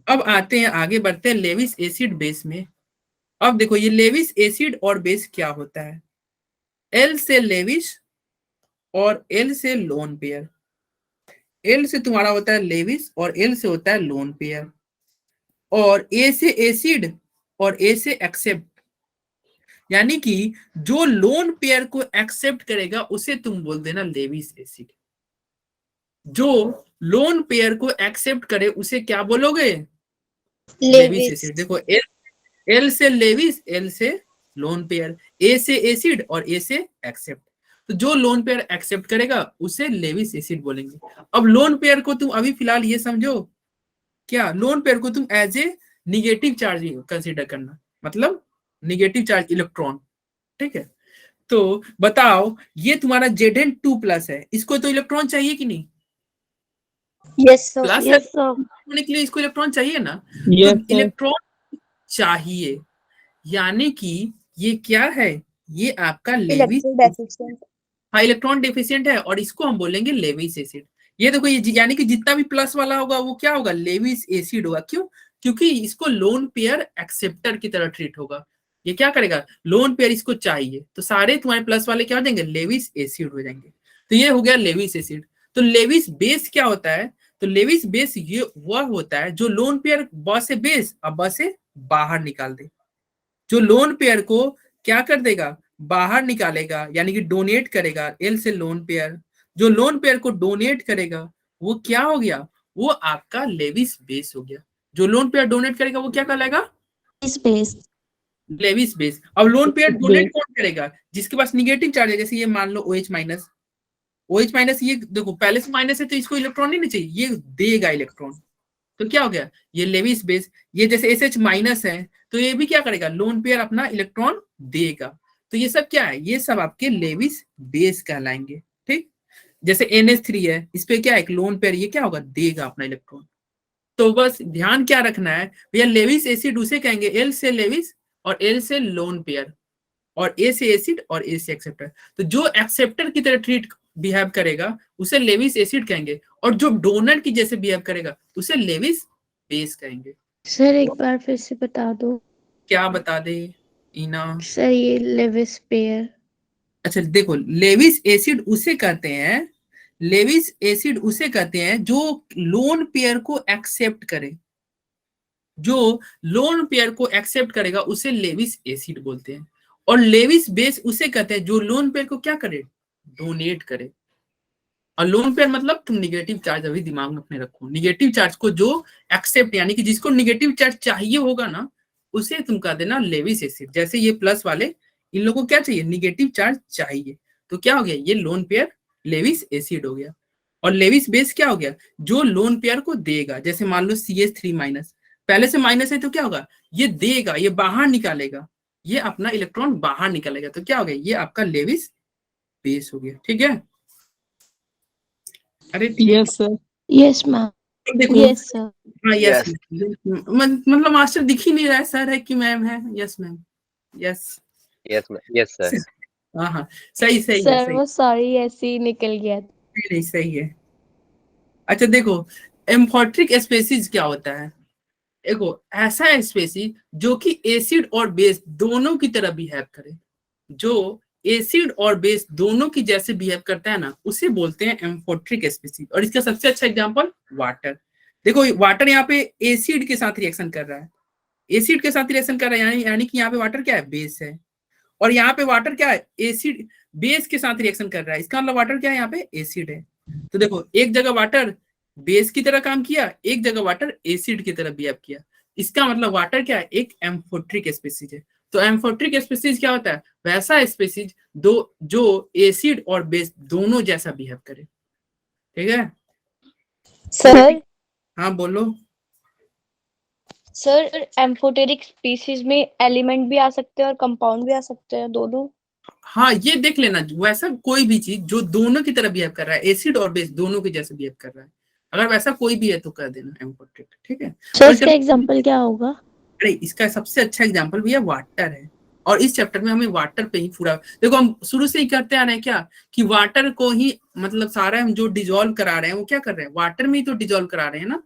अब आते हैं आगे बढ़ते हैं लेविस एसिड बेस में। अब देखो ये लेविस एसिड और बेस क्या होता है, L से लेविस और L से लोन पेयर, L से तुम्हारा होता है लेविस और L से होता है लोन पेयर, और A से एसिड और A से एक्सेप्ट, यानी कि जो लोन पेयर को एक्सेप्ट करेगा उसे तुम बोल देना लेविस एसिड, जो लोन पेयर को एक्सेप्ट करे उसे क्या बोलोगे, लेविस एसिड। देखो L से लेविस, L से लोन पेयर, A से एसिड और A से एक्सेप्ट, तो जो लोन पेयर एक्सेप्ट करेगा उसे लेविस एसिड बोलेंगे। अब लोन पेयर को तुम अभी फिलहाल ये समझो, क्या लोन पेयर को तुम as a negative charge consider करना, मतलब निगेटिव चार्ज इलेक्ट्रॉन, ठीक है। तो बताओ ये तुम्हारा Zn2 प्लस है, इसको तो इलेक्ट्रॉन चाहिए कि नहीं, yes sir, plus yes sir, होने के लिए इसको इलेक्ट्रॉन चाहिए ना, Yes, तो इलेक्ट्रॉन चाहिए, यानी कि ये क्या है, ये आपका लेविस, हाँ इलेक्ट्रॉन डेफिशिएंट है, और इसको हम बोलेंगे लेविस एसिड। ये देखो ये यानी कि जितना भी प्लस वाला होगा वो क्या होगा, लेविस एसिड होगा। क्यों? क्योंकि इसको लोन पेयर एक्सेप्टर की तरह ट्रीट होगा, ये क्या करेगा, लोन पेयर इसको चाहिए, तो सारे तुम्हारे प्लस वाले क्या हो जाएंगे, लेविस एसिड हो जाएंगे। तो ये हो गया लेविस एसिड। तो लेविस बेस क्या होता है, तो लेविस बेस ये वह होता है जो लोन पेयर ब से बेस और ब से बाहर निकाल दे, जो लोन पेयर को क्या कर देगा, बाहर निकालेगा, यानी कि डोनेट करेगा, L से लोन पेयर, जो लोन पेयर को डोनेट करेगा वो क्या हो गया, वो आपका लेविस बेस हो गया। जो लोन पेयर डोनेट करेगा वो क्या कहलाएगा, स्पेस। Lewis base. अब लोन पेयर डोनेट कौन करेगा, जिसके पास निगेटिव चार्ज है, जैसे ये मान लो OH माइनस, OH माइनस ये देखो पहले से माइनस है तो इसको इलेक्ट्रॉन नहीं चाहिए, ये देगा इलेक्ट्रॉन, तो क्या हो गया, ये लेविस बेस। ये जैसे SH माइनस है तो ये भी क्या करेगा, लोन पेयर अपना इलेक्ट्रॉन देगा, तो ये सब क्या है, ये सब आपके लेविस बेस कहलाएंगे, ठीक। जैसे NH3 है, इस पे क्या है, एक लोन पेयर, ये क्या होगा, देगा अपना इलेक्ट्रॉन। तो बस ध्यान क्या रखना है भैया, लेविस एसिड उसे कहेंगे L से लेविस और L से लोन पेयर, और A से एसिड और A से एक्सेप्टर, तो जो एक्सेप्टर की तरह ट्रीट बिहेव करेगा उसे लेविस एसिड कहेंगे, और जो डोनर की जैसे बिहेव करेगा उसे लेविस बेस कहेंगे। सर एक बार फिर से बता दो। क्या बता दे इना? सर ये लेविस पेयर। अच्छा देखो, लेविस एसिड उसे कहते हैं, लेविस एसिड उसे कहते हैं जो लोन पेयर को एक्सेप्ट करे, जो लोन पेयर को एक्सेप्ट करेगा उसे लेविस एसिड बोलते हैं, और लेविस बेस उसे कहते हैं जो लोन पेयर को क्या करे, डोनेट करे। और लोन पेयर मतलब तुम निगेटिव चार्ज अभी दिमाग में अपने रखो, निगेटिव चार्ज को जो एक्सेप्ट, यानी कि जिसको निगेटिव चार्ज चाहिए होगा ना उसे तुम कह देना लेविस एसिड। जैसे ये प्लस वाले, इन लोगों को क्या चाहिए, निगेटिव चार्ज चाहिए, तो क्या हो गया, ये लोन पेयर लेविस एसिड हो गया। और लेविस बेस क्या हो गया, जो लोन पेयर को देगा, जैसे मान लो CH3 माइनस, पहले से माइनस है तो क्या होगा, ये देगा, ये बाहर निकालेगा, ये अपना इलेक्ट्रॉन बाहर निकालेगा, तो क्या हो गया, ये आपका लेविस बेस हो गया, ठीक है। अरे यस सर। यस मैम, देखो, यस सर, हाँ यस, मतलब मास्टर दिख ही नहीं रहा है, सर है कि मैम है, yes ma'am, yes yes sir. हाँ हाँ सही सही है, सर सही वो सॉरी ऐसे ही निकल गया। नहीं सही है। अच्छा देखो, एम्फोट्रिक स्पेसीज क्या होता है, देखो ऐसा स्पेसीज जो कि एसिड और बेस दोनों की तरह बिहेव करे, जो एसिड और बेस दोनों की जैसे बिहेव करता है ना उसे बोलते हैं एम्फोट्रिक स्पेसीज। और इसका सबसे अच्छा एग्जांपल वाटर, देखो वाटर यहाँ पे एसिड के साथ रिएक्शन कर रहा है, एसिड के साथ रिएक्शन कर रहा है, यानी कि यहाँ पे वाटर क्या है, बेस है, और यहाँ पे वाटर क्या है, एसिड बेस के साथ रिएक्शन कर रहा है, इसका मतलब वाटर क्या है, यहाँ पे एसिड है। तो देखो एक जगह वाटर बेस की तरह काम किया, एक जगह वाटर एसिड की तरह बिहेव किया, इसका मतलब वाटर क्या है, एक एम्फोट्रिक स्पीसीज है। तो एम्फोट्रिक स्पीसीज क्या होता है, वैसा स्पीसीज दो जो एसिड और बेस दोनों जैसा बिहेव करे, ठीक है। सर हाँ बोलो। सर एम्फोटेरिक स्पीसीज में एलिमेंट भी आ सकते हैं और कंपाउंड भी आ सकते हैं, दोनों। हाँ ये देख लेना, वैसा कोई भी चीज जो दोनों की तरह बिहेव कर रहा है, एसिड और बेस दोनों के जैसे बिहेव कर रहा है, अगर वैसा कोई भी है तो कर देना एम्फोट्रिक, ठीक है। सर और इसका एग्जांपल क्या होगा? अरे इसका सबसे अच्छा एग्जांपल भैया वाटर है, और इस चैप्टर में हमें वाटर पे ही पूरा, देखो हम शुरू से ही करते आ रहे हैं क्या, कि वाटर को ही मतलब सारा हम जो डिजोल्व करा रहे हैं वो क्या कर रहे हैं, वाटर में ही तो डिजोल्व करा रहे हैं ना।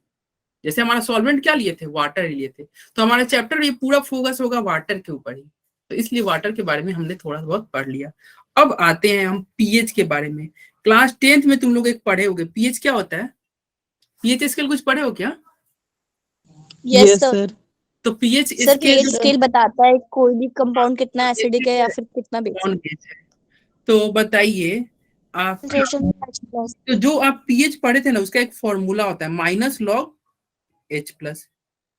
जैसे हमारा सॉल्वेंट क्या लिए थे, वाटर ही लिए थे, तो हमारा चैप्टर ये पूरा फोकस होगा वाटर के ऊपर ही, तो इसलिए वाटर के बारे में हमने थोड़ा बहुत पढ़ लिया। अब आते हैं हम पीएच के बारे में। क्लास 10th में तुम लोग एक पढ़े होगे, पीएच क्या होता है, पीएच स्केल कुछ पढ़े हो क्या? Yes sir. तो pH sir pH scale scale बताता है कोई भी कंपाउंड कितना एसिडिक है या फिर कितना बेसिक। कौन बेस है, तो बताइए आप, तो जो आप पीएच पढ़े थे ना उसका एक फॉर्मूला होता है minus log H plus,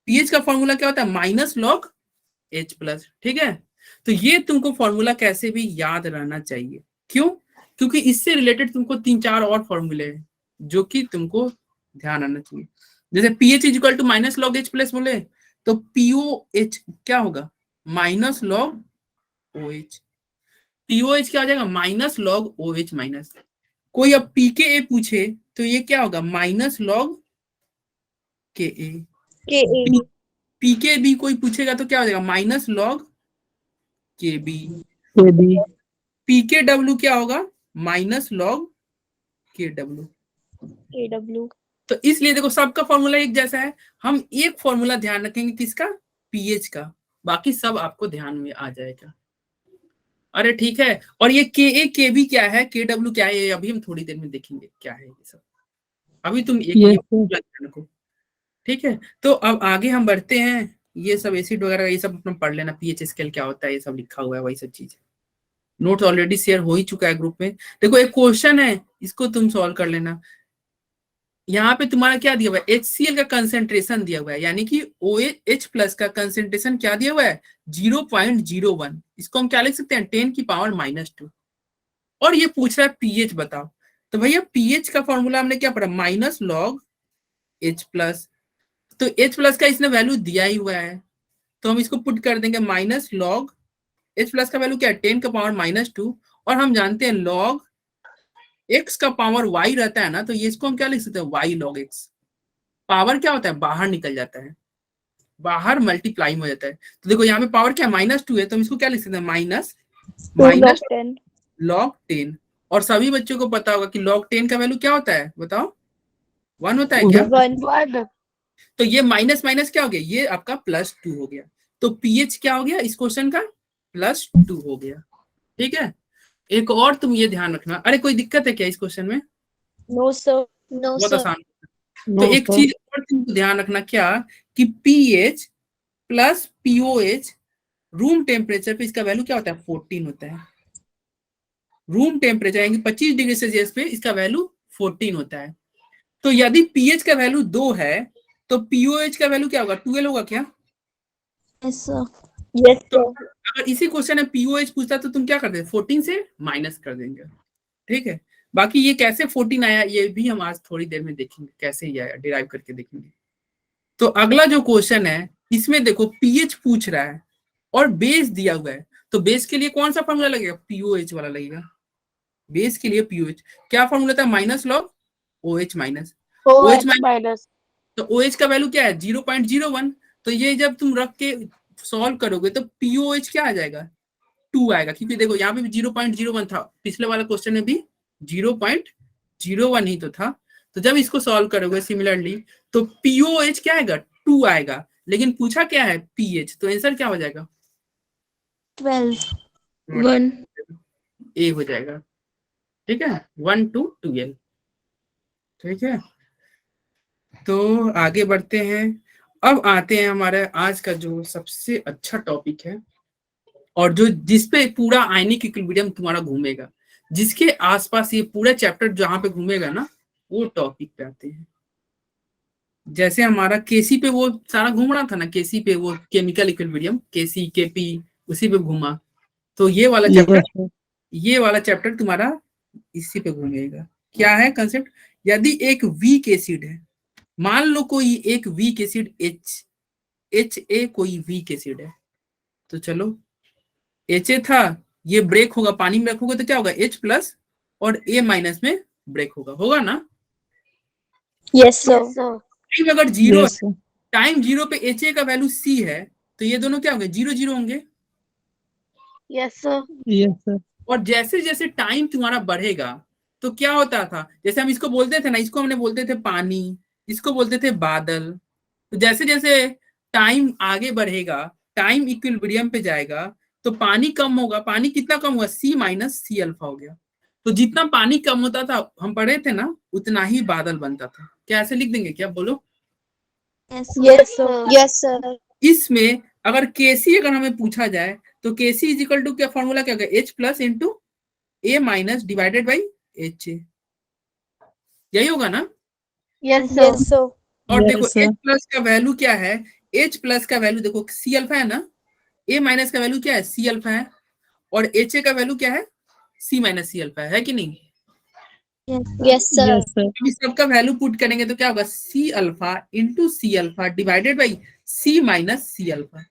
pH का फॉर्मूला क्या होता है, माइनस लॉग H प्लस, ठीक है। तो ये तुमको फॉर्मूला कैसे भी याद रहना चाहिए, क्यों, क्योंकि इससे रिलेटेड तुमको 3-4 और फॉर्मूले हैं जो कि तुमको ध्यान रखना चाहिए। जैसे pH is equal to minus log H plus बोले तो पीओएच क्या होगा, माइनस लॉग OH, पीओएच क्या हो जाएगा, माइनस लॉग OH माइनस। कोई अब पीके पूछे तो ये क्या होगा, माइनस लॉग के पीके बी कोई पूछेगा तो क्या हो जाएगा, माइनस लॉग के बी। पीके डब्ल्यू क्या होगा, माइनस लॉग के डब्ल्यू। तो इसलिए देखो सबका फॉर्मूला एक जैसा है, हम एक फॉर्मूला ध्यान रखेंगे किसका, पीएच का, बाकी सब आपको ध्यान में आ जाएगा। अरे ठीक है, और ये के ए के बी क्या है, के डब्ल्यू क्या है, ये अभी हम थोड़ी देर में देखेंगे क्या है ये सब, अभी तुम एक ये ध्यान रखो, ठीक है। तो अब आगे हम बढ़ते हैं, ये सब एसिड वगैरह ये सब अपना पढ़ लेना, पीएच स्केल क्या होता है ये सब लिखा हुआ है, वही सब चीज। नोट्स ऑलरेडी शेयर हो ही चुका है ग्रुप में। देखो एक क्वेश्चन है, इसको तुम सॉल्व कर लेना। यहाँ पे तुम्हारा क्या दिया हुआ है, HCl का कंसेंट्रेशन दिया हुआ है, यानी कि OH प्लस का कंसेंट्रेशन क्या दिया हुआ है, 0.01, इसको हम क्या लिख सकते हैं, 10 की पावर -2, और ये पूछ रहा है पीएच बताओ। तो भैया पीएच का फॉर्मूला हमने क्या पढ़ा, माइनस लॉग H प्लस, तो H प्लस का इसने वैल्यू दिया ही हुआ है, तो हम इसको पुट कर देंगे माइनस लॉग H प्लस का वैल्यू क्या है, 10 का पावर -2, और हम जानते हैं लॉग x का पावर y रहता है ना, तो ये इसको हम क्या लिख सकते हैं, y log x, पावर क्या होता है, बाहर निकल जाता है, बाहर मल्टीप्लाई हो जाता है। तो देखो यहाँ पे पावर क्या -2 है, तो हम इसको क्या लिख सकते हैं, माइनस log 10, और सभी बच्चों को पता होगा कि log 10 का वैल्यू क्या होता है, बताओ 1 होता है क्या, 1 तो ये माइनस माइनस क्या हो गया, ये आपका +2 हो गया, तो पीएच क्या हो गया इस क्वेश्चन का, +2 हो गया, ठीक है। एक और तुम ये ध्यान रखना, अरे कोई दिक्कत है क्या इस क्वेश्चन में, नो सर। बहुत आसान। तो एक चीज और तुमको ध्यान रखना क्या, कि pH plus pOH room temperature पे इसका वैल्यू क्या होता है, 14 होता है, रूम टेम्परेचर यानी 25 डिग्री सेल्सियस पे इसका वैल्यू 14 होता है। तो यदि पीएच का वैल्यू 2 है तो पीओएच का वैल्यू क्या होगा, 12 होगा क्या, यस सर। तो अगर इसी क्वेश्चन में पीओएच पूछता तो तुम क्या कर देंगे, 14 से माइनस कर देंगे, ठीक है। बाकी ये कैसे 14 आया ये भी हम आज थोड़ी देर में देखेंगे, कैसे ही आया डिराइव करके देखेंगे। तो अगला जो क्वेश्चन है इसमें देखो पीएच पूछ रहा है और बेस दिया हुआ है, तो बेस के लिए कौन सा फॉर्मूला लगेगा, पीओएच वाला लगेगा, बेस के लिए पीओएच क्या फॉर्मूला था, minus log OH minus, OH minus, तो OH का वैल्यू क्या है 0.01, तो ये जब तुम रख के सॉल्व करोगे तो पीओएच क्या आ जाएगा, 2 आएगा, क्योंकि देखो यहाँ पे भी 0.01 था, पिछले वाला क्वेश्चन में भी 0.01 ही तो था, तो जब इसको सॉल्व करोगे सिमिलरली तो पीओएच क्या आएगा, 2 आएगा, लेकिन पूछा क्या है पीएच, तो आंसर क्या हो जाएगा 1 ए हो जाएगा, ठीक है, 1 to 12, ठीक है। तो आगे बढ़ते हैं। अब आते हैं हमारे आज का जो सबसे अच्छा टॉपिक है और जो जिसपे पूरा आयनिक इक्विलिब्रियम तुम्हारा घूमेगा, जिसके आसपास ये पूरा चैप्टर जहां पे घूमेगा ना, वो टॉपिक पे आते हैं। जैसे हमारा केसी पे वो सारा घूम रहा था ना, केसी पे वो केमिकल इक्विलिब्रियम, केसी केपी उसी पे घूमा। तो ये वाला चैप्टर, Yes, sir. ये वाला चैप्टर तुम्हारा इसी पे घूमेगा। क्या है कंसेप्ट? यदि एक वीक एसिड है, मान लो कोई एक वीक एसिड HA कोई वीक एसिड है, तो चलो HA था, ये ब्रेक होगा, पानी में ब्रेक होगा तो क्या होगा, H प्लस और A माइनस में ब्रेक होगा ना। Yes Yes, sir. sir. Time अगर जीरो है, Yes, sir. टाइम जीरो पे HA का वैल्यू C है, तो ये दोनों क्या होंगे, 0 0 होंगे। Yes, sir. Yes, sir. और जैसे जैसे टाइम तुम्हारा बढ़ेगा तो क्या होता था, जैसे हम इसको बोलते थे ना, इसको हमने बोलते थे पानी, इसको बोलते थे बादल। तो जैसे जैसे टाइम आगे बढ़ेगा, टाइम इक्विलिब्रियम पे जाएगा, तो पानी कम होगा। पानी कितना कम हुआ, C माइनस C अल्फा हो गया। तो जितना पानी कम होता था, हम पढ़े थे ना, उतना ही बादल बनता था। क्या ऐसे लिख देंगे क्या, बोलो? Yes Yes, sir. sir. Yes sir. इसमें अगर केसी अगर हमें पूछा जाए, तो केसी इज इक्वल टू क्या, फॉर्मूला क्या होगा, H plus into A minus divided by HA, यही होगा ना। Yes, sir. Yes sir. और देखो Yes, sir. H प्लस का वैल्यू क्या है, H प्लस का वैल्यू देखो C अल्फा है ना, A माइनस का वैल्यू क्या है, C अल्फा है, और HA का वैल्यू क्या है, C माइनस C अल्फा है कि नहीं। Yes sir. Yes, sir. अब इस सबका वैल्यू पुट करेंगे तो क्या होगा, C alpha into C alpha divided by C minus C alpha.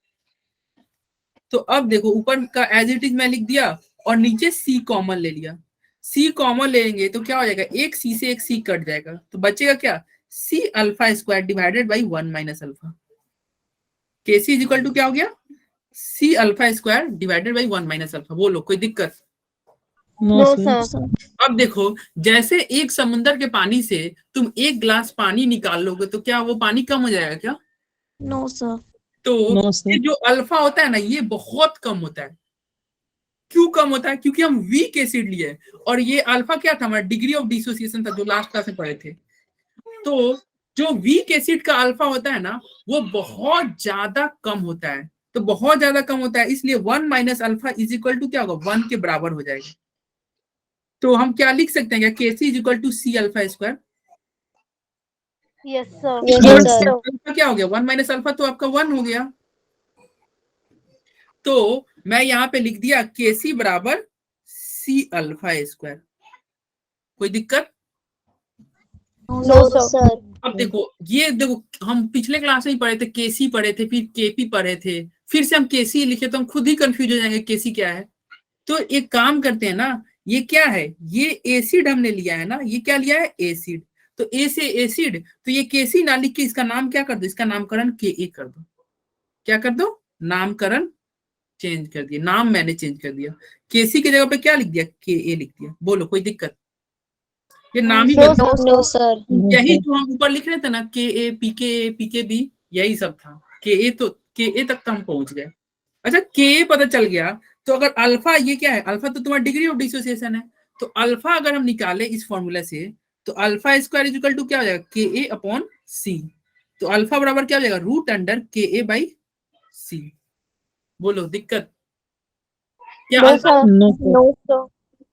तो अब देखो ऊपर का एज इट इज मैं लिख दिया और नीचे C कॉमन ले लिया। C कॉमन लेंगे तो क्या हो जाएगा, एक C से एक C कट जाएगा, तो बचेगा क्या, C alpha square divided by 1 minus alpha. KC is equal to क्या हो गया, C alpha square divided by 1 minus alpha. बोलो कोई दिक्कत? No, No, sir. sir. अब देखो जैसे एक समुद्र के पानी से तुम एक ग्लास पानी निकाल लोगे, तो क्या वो पानी कम हो जाएगा क्या? No sir. तो No, ये sir. जो अल्फा होता है ना, ये बहुत कम होता है। क्यों कम होता है, क्योंकि हम वीक एसिड लिए, और ये अल्फा क्या था, हमारा डिग्री ऑफ डिसोसिएशन था, जो लास्ट क्लास में पढ़े थे। तो जो वीक एसिड का अल्फा होता है ना, वो बहुत ज्यादा कम होता है। तो बहुत ज्यादा कम होता है, इसलिए 1 minus alpha is equal to क्या होगा, 1 के बराबर हो जाएगा। तो हम क्या लिख सकते हैं, क्या KC is equal to C alpha square. Yes, sir. Yes sir. Alpha क्या हो गया, 1 माइनस अल्फा तो आपका 1 हो गया। तो मैं यहाँ पे लिख दिया केसी बराबर C अल्फा स्क्वायर। कोई दिक्कत? No sir. अब देखो ये देखो, हम पिछले क्लास में ही पढ़े थे, केसी पढ़े थे, फिर केपी पढ़े थे, फिर से हम केसी लिखे तो हम खुद ही कंफ्यूज हो जाएंगे केसी क्या है। तो एक काम करते हैं ना, ये क्या है, ये एसिड हमने लिया है ना, ये क्या लिया है, एसिड। तो ए से एसिड, तो ये केसी ना लिख के इसका नाम क्या कर दो, इसका नामकरण के कर दो। क्या कर दो, नामकरण चेंज कर दिया, नाम मैंने चेंज कर दिया, केसी की जगह पे क्या लिख दिया, के लिख दिया। बोलो कोई दिक्कत? ये नाम ही No, बदल, नो सर। No, यही sir. जो हम ऊपर लिख रहे थे ना, के पीके बी, यही सब था। तो के तक तो हम पहुंच गए। अच्छा के पता चल गया, तो अगर अल्फा, ये क्या है, अल्फा तो तुम्हारा डिग्री ऑफ डिसोसिएशन है। तो अल्फा अगर हम निकाले इस फॉर्मूला से, तो alpha square is equal to क्या हो जाएगा, के अपॉन सी। तो अल्फा बराबर क्या हो जाएगा, root under K by C. बोलो दिक्कत क्या? No, alpha, sir. No, sir. No sir.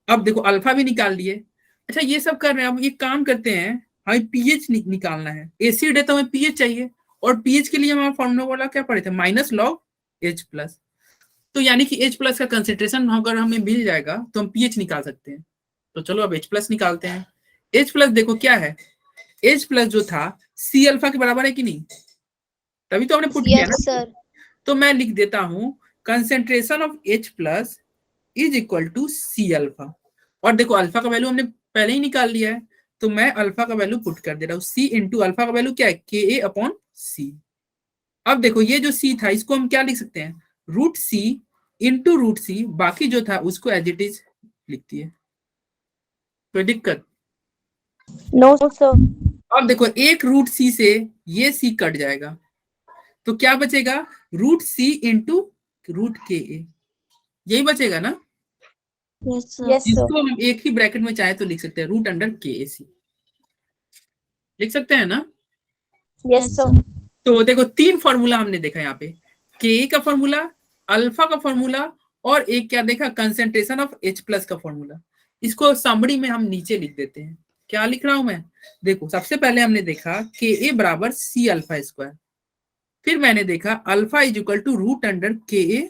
अब देखो अल्फा भी निकाल लिए। अच्छा ये सब कर रहे हैं, अब ये काम करते हैं, हमें पीएच निकालना है। एसिड है तो हमें पीएच चाहिए, और पीएच के लिए हमारा फॉर्मूला वाला क्या पढ़े थे, माइनस लॉग H प्लस। तो यानी कि H प्लस का कंसेंट्रेशन अगर हमें मिल जाएगा तो हम पीएच निकाल सकते हैं। तो चलो अब H प्लस निकालते हैं। H प्लस देखो क्या है, H प्लस जो था C अल्फा के बराबर है कि नहीं, तभी तो हमने पुट किया ना। Yes sir. तो मैं लिख देता हूं concentration of H plus is equal to C alpha. और देखो अल्फा का वैल्यू हमने पहले ही निकाल लिया है, तो मैं अल्फा का वैल्यू पुट कर दे रहा हूँ, C इंटू अल्फा का वैल्यू क्या है, के अपॉन सी। अब देखो ये जो C था, इसको हम क्या लिख सकते हैं, root C into root C, बाकी जो था उसको एज इट इज लिख दिए। कोई दिक्कत? No sir. अब देखो एक रूट C से ये C कट जाएगा, तो क्या बचेगा, रूट C इंटू रूट के, यही बचेगा ना। Yes sir. इसको हम एक ही ब्रैकेट में चाहे तो लिख सकते हैं, रूट अंडर के सी लिख सकते हैं ना। Yes sir. तो देखो 3 फॉर्मूला हमने देखा यहाँ पे, के का फॉर्मूला, अल्फा का फॉर्मूला, और एक क्या देखा, कंसेंट्रेशन ऑफ H प्लस का फॉर्मूला। इसको समरी में हम नीचे लिख देते हैं। क्या लिख रहा हूं मैं, देखो सबसे पहले हमने देखा के ए बराबर सी अल्फा स्क्वायर, फिर मैंने देखा alpha is equal to root under K a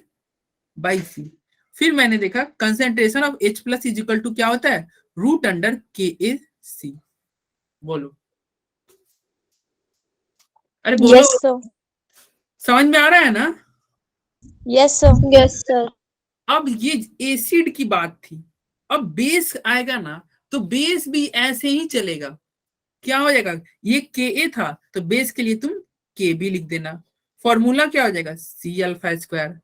by C, फिर मैंने देखा concentration of H plus is equal to क्या होता है, रूट अंडर के ए सी। बोलो, अरे बोलो, यस सर। समझ में आ रहा है ना। Yes sir. Yes sir. अब ये एसिड की बात थी, अब बेस आएगा ना, तो बेस भी ऐसे ही चलेगा। क्या हो जाएगा, ये के ए था तो बेस के लिए तुम के बी लिख देना, फॉर्मूला क्या हो जाएगा, सी अल्फा स्क्वायर,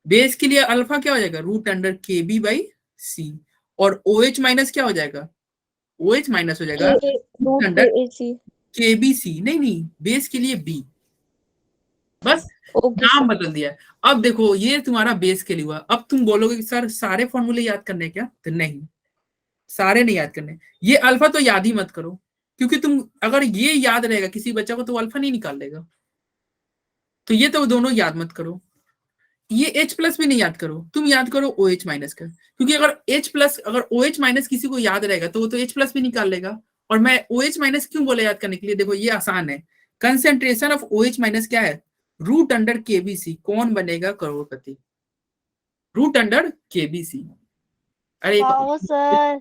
बेस के लिए अल्फा क्या हो जाएगा, रूट अंडर के बी बाई सी, और ओ एच माइनस क्या हो जाएगा, ओ एच माइनस हो जाएगा रूट अंडर के बी सी, नहीं बेस के लिए बी, बस नाम बदल दिया है। अब देखो ये तुम्हारा बेस के लिए हुआ। अब तुम बोलोगे कि सर सारे फॉर्मूले याद करने क्या, तो नहीं, सारे नहीं याद करने। ये अल्फा तो याद ही मत करो, क्योंकि तुम अगर ये याद रहेगा किसी बच्चा को तो अल्फा नहीं निकाल लेगा, तो ये तो दोनों याद मत करो। ये H प्लस भी नहीं याद करो, तुम याद करो OH माइनस का, क्योंकि अगर H प्लस, अगर OH माइनस किसी को याद रहेगा तो वो तो H प्लस भी निकाल लेगा। और मैं OH माइनस क्यों बोला याद करने के लिए, देखो ये आसान है, कंसेंट्रेशन ऑफ OH माइनस क्या है, रूट अंडर KBC, कौन बनेगा करोड़पति, रूट अंडर KBC। अरे सर।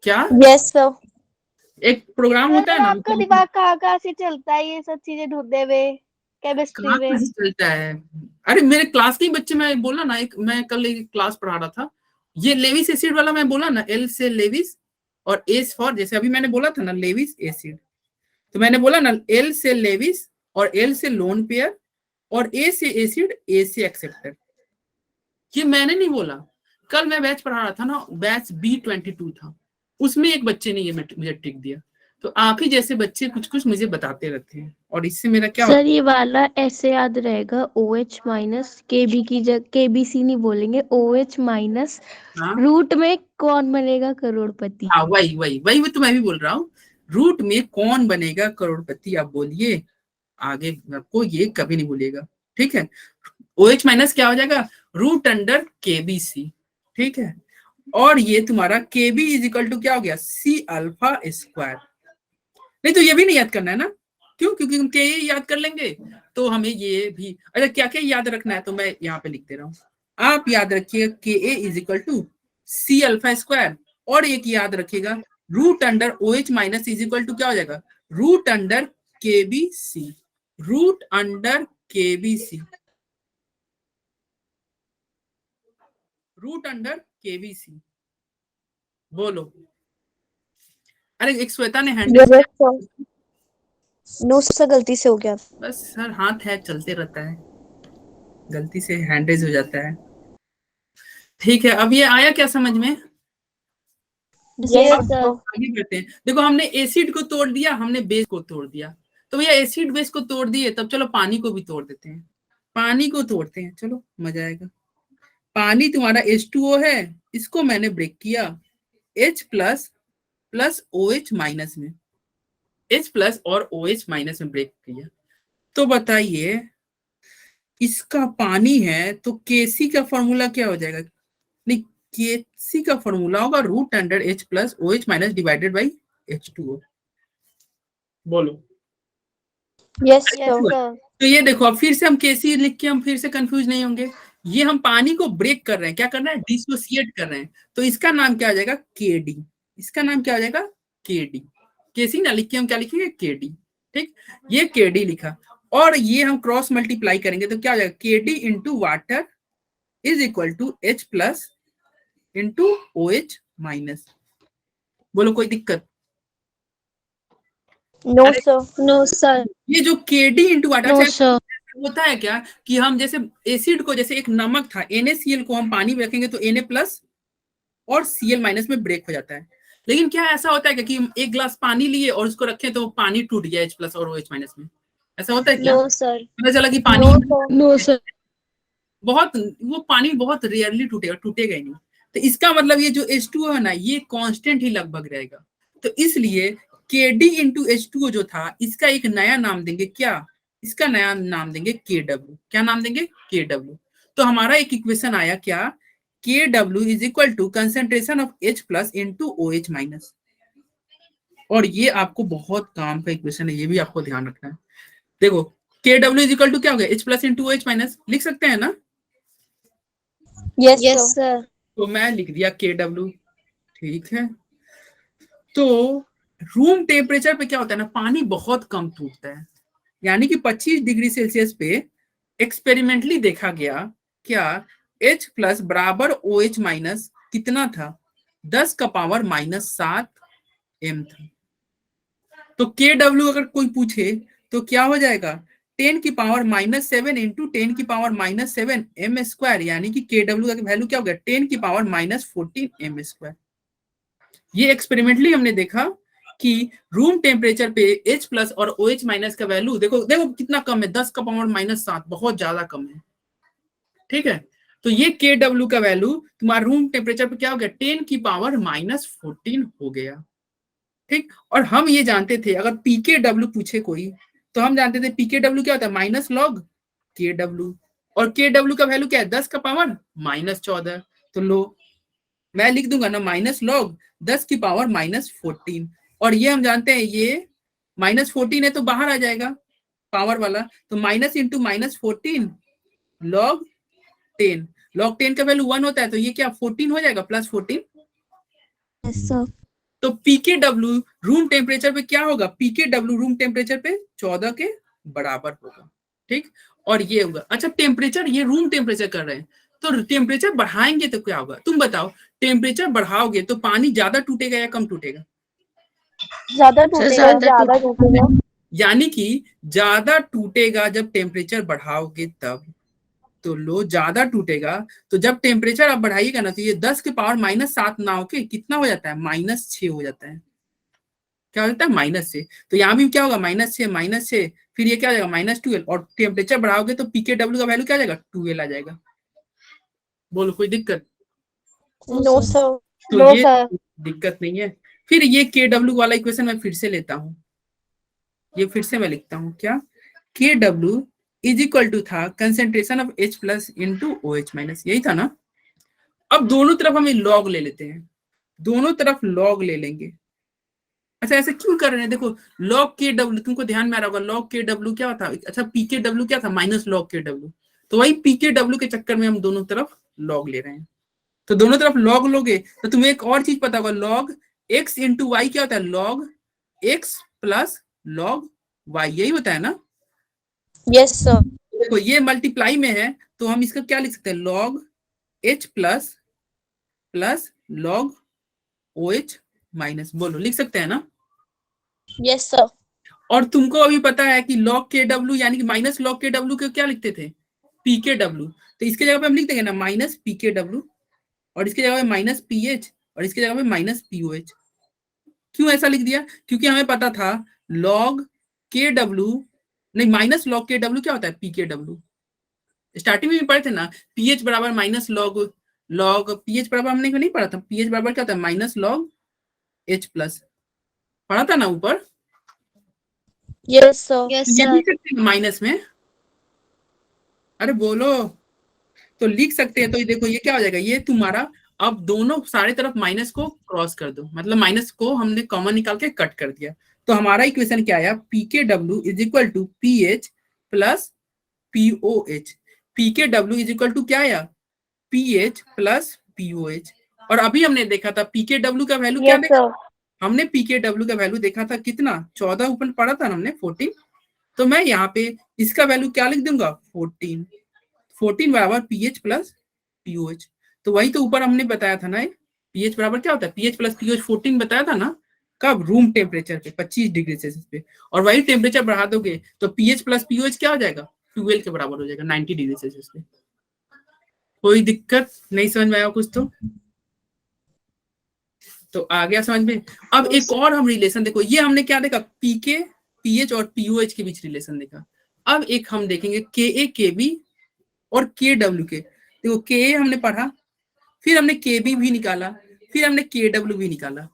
क्या, यस सर। एक प्रोग्राम होता है ना, आपका दिमाग कहाँ से चलता है ये सब चीजें ढूंढने में, केमिस्ट्री कहाँ में। से चलता है। अरे मेरे क्लास के बच्चे, मैं बोला ना, एक मैं कल एक क्लास पढ़ा रहा था, ये लेविस एसिड वाला मैं बोला ना, एल से लेविस और एस फॉर, जैसे अभी मैंने बोला था ना लेविस एसिड, तो मैंने बोला ना एल से लेविस और एल से लोन पेयर और ए से एसिड, ए से एक्सेप्टर। ये मैंने नहीं बोला, कल मैं बैच पढ़ा रहा था ना, बैच B22 था, उसमें एक बच्चे ने ये मुझे टिक दिया। तो आप ही जैसे बच्चे कुछ कुछ मुझे बताते रहते हैं, और इससे मेरा क्या सर ये वाला ऐसे याद रहेगा, OH माइनस KB की जगह KBC नहीं बोलेंगे, OH माइनस हाँ? रूट में कौन बनेगा करोड़पति। हाँ वही तो मैं भी बोल रहा हूँ, रूट में कौन बनेगा करोड़पति, आप बोलिए आगे, आपको ये कभी नहीं भूलिएगा, ठीक है। OH माइनस क्या हो जाएगा, रूट अंडर KBC, ठीक है। और ये तुम्हारा KB इज इक्वल टू क्या हो गया, C अल्फा स्क्वायर। नहीं तो ये भी नहीं याद करना है ना, क्यों, क्योंकि हम के याद कर लेंगे, तो हमें ये भी, अच्छा क्या क्या याद रखना है, तो मैं यहाँ पे लिख दे रहा हूँ, आप याद रखिए K A is equal to C alpha square, और एक याद रखिएगा root under OH minus is equal to क्या हो जाएगा, root under KBC, root under KBC, root under KBC। बोलो, अरे एक श्वेता ने हैंड, नो सर, गलती से हो गया। बस सर हाथ है चलते रहता है, गलती से हैंड रेज हो जाता है, ठीक है। अब ये आया क्या समझ में, यस सर। आगे बढ़ते हैं। देखो हमने एसिड को तोड़ दिया, हमने बेस को तोड़ दिया, तो भैया एसिड बेस को तोड़ दिए, तब चलो पानी को भी तोड़ देते हैं, पानी को तोड़ते हैं, चलो मजा आएगा। पानी तुम्हारा H2O है, इसको मैंने ब्रेक किया H plus plus OH minus में, H प्लस और OH माइनस में ब्रेक किया, तो बताइए इसका पानी है तो KC का फॉर्मूला क्या हो जाएगा, नहीं KC का फॉर्मूला होगा root under H plus OH minus divided by H2O। बोलो, यस यस सर। सर। तो ये देखो अब फिर से हम KC लिख के हम फिर से कंफ्यूज नहीं होंगे, ये हम पानी को ब्रेक कर रहे हैं, क्या कर रहे हैं, डिसोसिएट कर रहे हैं, तो इसका नाम क्या हो जाएगा KD, इसका नाम क्या हो जाएगा KD, KC ना लिख के हम क्या लिखेंगे KD, ठीक, ये KD लिखा, और ये हम क्रॉस मल्टीप्लाई करेंगे तो क्या हो जाएगा KD into water is equal to H plus into OH minus. बोलो कोई दिक्कत, नो सर। No sir. ये जो KD into water no sir. होता है क्या कि हम जैसे एसिड को, जैसे एक नमक था NaCl को हम पानी में रखेंगे तो Na प्लस और Cl माइनस में ब्रेक हो जाता है, लेकिन क्या ऐसा होता है कि हम एक ग्लास पानी लिए और उसको रखें तो पानी टूट गया H प्लस और OH माइनस में, ऐसा होता है क्या, नो सर। पता चला कि पानी नो सर। बहुत, वो पानी बहुत रेयरली टूटेगा ही नहीं, तो इसका मतलब ये जो H2O है ना, ये कांस्टेंट ही लगभग रहेगा, तो इसलिए KD इंटू H2O जो था इसका एक नया नाम देंगे, क्या? इसका नया नाम देंगे KW। क्या नाम देंगे? KW। तो हमारा एक इक्वेशन आया क्या? KW is equal to concentration of H plus into OH minus. और ये आपको बहुत काम का इक्वेशन है, ये भी आपको ध्यान रखना है। देखो KW इज इक्वल टू क्या हो गया? H plus into OH minus, लिख सकते हैं ना? Yes yes sir. सर। तो मैं लिख दिया KW, ठीक है। तो रूम टेम्परेचर पे क्या होता है ना, पानी बहुत कम टूटता है, यानी कि 25 डिग्री सेल्सियस पे एक्सपेरिमेंटली देखा गया क्या H प्लस बराबर OH माइनस कितना था? 10 का पावर -7 m था। तो KW अगर कोई पूछे तो क्या हो जाएगा? 10 की पावर -7 इंटू 10 की पावर -7 m स्क्वायर, यानी कि KW का वैल्यू क्या हो गया? 10 की पावर -14 m स्क्वायर। ये एक्सपेरिमेंटली हमने देखा कि रूम टेम्परेचर पे H प्लस और OH माइनस का वैल्यू देखो देखो कितना कम है, 10 का पावर -7, बहुत ज्यादा कम है, ठीक है। तो ये KW का वैल्यू तुम्हारा रूम टेम्परेचर पे क्या हो गया? 10 की पावर -14 हो गया, ठीक। और हम ये जानते थे अगर PKW पूछे कोई तो हम जानते थे PKW क्या होता है? माइनस लॉग KW, और KW का वैल्यू क्या है? 10 का पावर -14। तो लो मैं लिख दूंगा ना माइनस लॉग 10 की पावर -14, और ये हम जानते हैं ये -14 है तो बाहर आ जाएगा पावर वाला, तो माइनस इंटू -14 लॉग 10। लॉग 10 का वैल्यू 1 होता है, तो ये क्या 14 हो जाएगा, +14। Yes sir. तो PKW रूम टेम्परेचर पे क्या होगा? PKW रूम टेम्परेचर पे 14 के बराबर होगा, ठीक। और ये होगा, अच्छा टेम्परेचर, ये रूम टेम्परेचर कर रहे हैं, तो टेम्परेचर बढ़ाएंगे तो क्या होगा? तुम बताओ, टेम्परेचर बढ़ाओगे तो पानी ज्यादा टूटेगा या कम टूटेगा? ज्यादा टूटेगा। ज्यादा टूटेगा। यानी कि ज्यादा टूटेगा जब टेम्परेचर बढ़ाओगे तब। तो लो ज्यादा टूटेगा, तो जब टेम्परेचर आप बढ़ाइएगा ना तो ये 10 के पावर -7 ना होके कितना हो जाता है? -6 हो जाता है। क्या हो जाता है? -6। तो यहाँ भी क्या होगा? -6, फिर ये क्या हो जाएगा? -12। और टेम्परेचर बढ़ाओगे तो PKW का वैल्यू क्या आ जाएगा? 12 आ जाएगा। बोलो कोई दिक्कत? No sir. तो नो ये सर। दिक्कत नहीं है। फिर ये KW वाला इक्वेशन मैं फिर से लेता हूँ, ये फिर से मैं लिखता हूँ, क्या? KW इज इक्वल टू था concentration of H plus into OH minus, यही था ना। अब दोनों तरफ हम लॉग ले लेते हैं, दोनों तरफ लॉग ले लेंगे। अच्छा ऐसे क्यों कर रहे हैं? देखो लॉग KW तुमको ध्यान में आ रहा होगा, लॉग KW क्या था? अच्छा PKW क्या था? Minus log KW। तो वही PKW के चक्कर में हम दोनों तरफ लॉग ले रहे हैं। तो दोनों तरफ लॉग लोगे तो तुम्हें एक और चीज पता होगा, लॉग x इंटू वाई क्या होता है? Log x plus log y, यही होता है ना। Yes sir. देखो ये मल्टीप्लाई में है तो हम इसका क्या लिख सकते हैं? Log h plus log OH minus, बोलो लिख सकते हैं ना। Yes sir. और तुमको अभी पता है कि लॉग KW यानी कि माइनस लॉग KW को क्या लिखते थे? PKW। तो इसके जगह पे हम लिख देंगे ना माइनस PKW, और इसके जगह पे माइनस PH, और इसके जगह पे माइनस POH। क्यों ऐसा लिख दिया? क्योंकि हमें पता था लॉग KW नहीं, माइनस लॉग KW क्या होता है? PKW। स्टार्टिंग में भी पढ़े थे ना, पीएच बराबर माइनस लॉग पीएच बराबर हमने नहीं पढ़ा था, पीएच बराबर क्या होता है? माइनस लॉग H प्लस, पढ़ा था ना ऊपर। Yes sir. यस ये सर। लिख सकते हैं माइनस में, अरे बोलो। तो लिख सकते हैं, तो ये देखो ये क्या हो जाएगा? ये तुम्हारा, अब दोनों सारे तरफ माइनस को क्रॉस कर दो, मतलब माइनस को हमने कॉमन निकाल के कट कर दिया। तो हमारा इक्वेशन क्या आया? PKW is equal to PH plus POH। PKW is equal to क्या आया? PH plus POH। और अभी हमने देखा था PKW का वैल्यू क्या यस देखा? सर। हमने PKW का वैल्यू देखा था कितना? 14 ऊपर पढ़ा था ना हमने, 14। तो मैं यहाँ पे इसका वैल्यू क्या लिख दूंगा? 14 बराबर PH प्लस POH। तो वही तो ऊपर हमने बताया था ना, PH बराबर क्या होता है? PH प्लस POH 14 बताया था ना, कब? रूम टेम्परेचर पे 25 डिग्री सेल्सियस पे। और वही टेम्परेचर बढ़ा दोगे तो PH प्लस POH क्या हो जाएगा? 12 के बराबर हो जाएगा 90 डिग्री सेल्सियस पे। कोई दिक्कत नहीं समझ में आया कुछ? तो आ गया समझ में। अब एक और हम रिलेशन देखो, ये हमने क्या देखा? पीके पीएच और पीओएच के बीच रिलेशन देखा। अब एक हम देखेंगे के केबी और KW के। देखो के हमने पढ़ा, फिर हमने केबी भी निकाला, फिर हमने KW भी निकाला,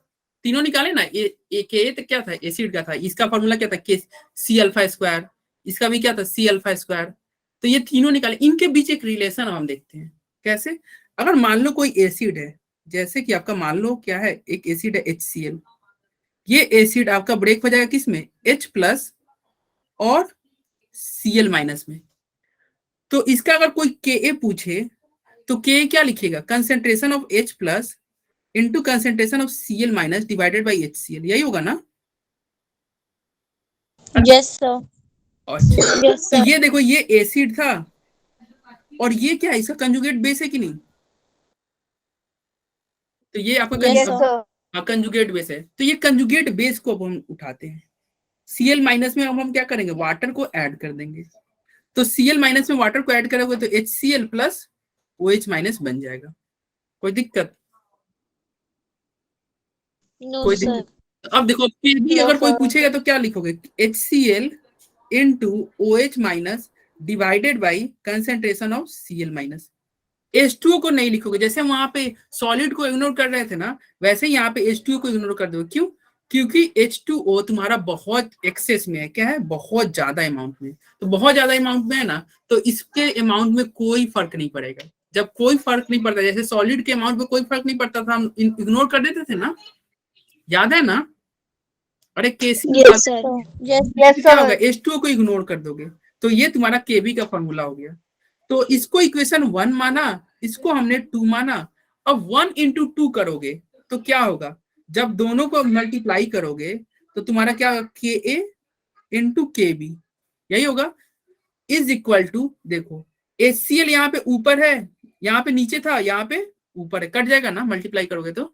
तीनों निकाले ना, के तो क्या था, एसिड का था, इसका फॉर्मूला क्या था, के सी अल्फा स्क्वायर, इसका भी क्या था, सी अल्फा स्क्वायर। तो ये तीनों निकाले, इनके बीच एक रिलेशन हम देखते हैं कैसे। अगर मान लो कोई एसिड है, जैसे कि आपका मान लो क्या है, एक एसिड है HCl, ये एसिड आपका ब्रेक हो जाएगा किस में, H+ और Cl- में। तो इसका अगर कोई Ka पूछे तो Ka क्या लिखेगा, concentration of H+ into concentration of Cl- divided by HCl, यही होगा ना। Yes sir. अच्छा, यस तो सर। ये देखो, ये एसिड था और ये क्या है, इसका कंजुगेट बेस है कि नहीं, तो ये आपका यस सर। कंजुगेट बेस है। तो ये कंजुगेट बेस को अब हम उठाते हैं, Cl- में अब हम क्या करेंगे, वाटर को ऐड कर देंगे। तो Cl- में वाटर को ऐड करोगे तो HCl प्लस OH- बन जाएगा। कोई दिक्कत, नो कोई सर। दिक्कत। अब देखो, फिर भी नो अगर कोई सर। पूछेगा तो क्या लिखोगे, HCl into OH- divided by concentration of Cl-। H2O को नहीं लिखोगे, जैसे वहां पे सॉलिड को इग्नोर कर रहे थे ना, वैसे ही यहाँ पे H2O को इग्नोर कर दो। क्यों, क्योंकि H2O तुम्हारा बहुत एक्सेस में है, क्या है, बहुत ज्यादा अमाउंट में। तो बहुत ज्यादा अमाउंट में है ना, तो इसके अमाउंट में कोई फर्क नहीं पड़ेगा। जब कोई फर्क नहीं पड़ता, जैसे सॉलिड के अमाउंट में कोई फर्क नहीं पड़ता था, हम इग्नोर कर देते थे ना, याद है ना। अरे केसी यस सर। यस। क्या होगा, H2O को इग्नोर कर दोगे, तो ये तुम्हारा Kb का फॉर्मूला हो गया। तो इसको इक्वेशन 1 माना, इसको हमने 2 माना। अब 1 इंटू 2 करोगे तो क्या होगा, जब दोनों को मल्टीप्लाई करोगे तो तुम्हारा क्या होगा, Ka इंटू Kb, यही होगा, इज इक्वल टू, देखो HCl यहाँ पे ऊपर है, यहाँ पे नीचे था, यहाँ पे ऊपर है, कट जाएगा ना मल्टीप्लाई करोगे तो।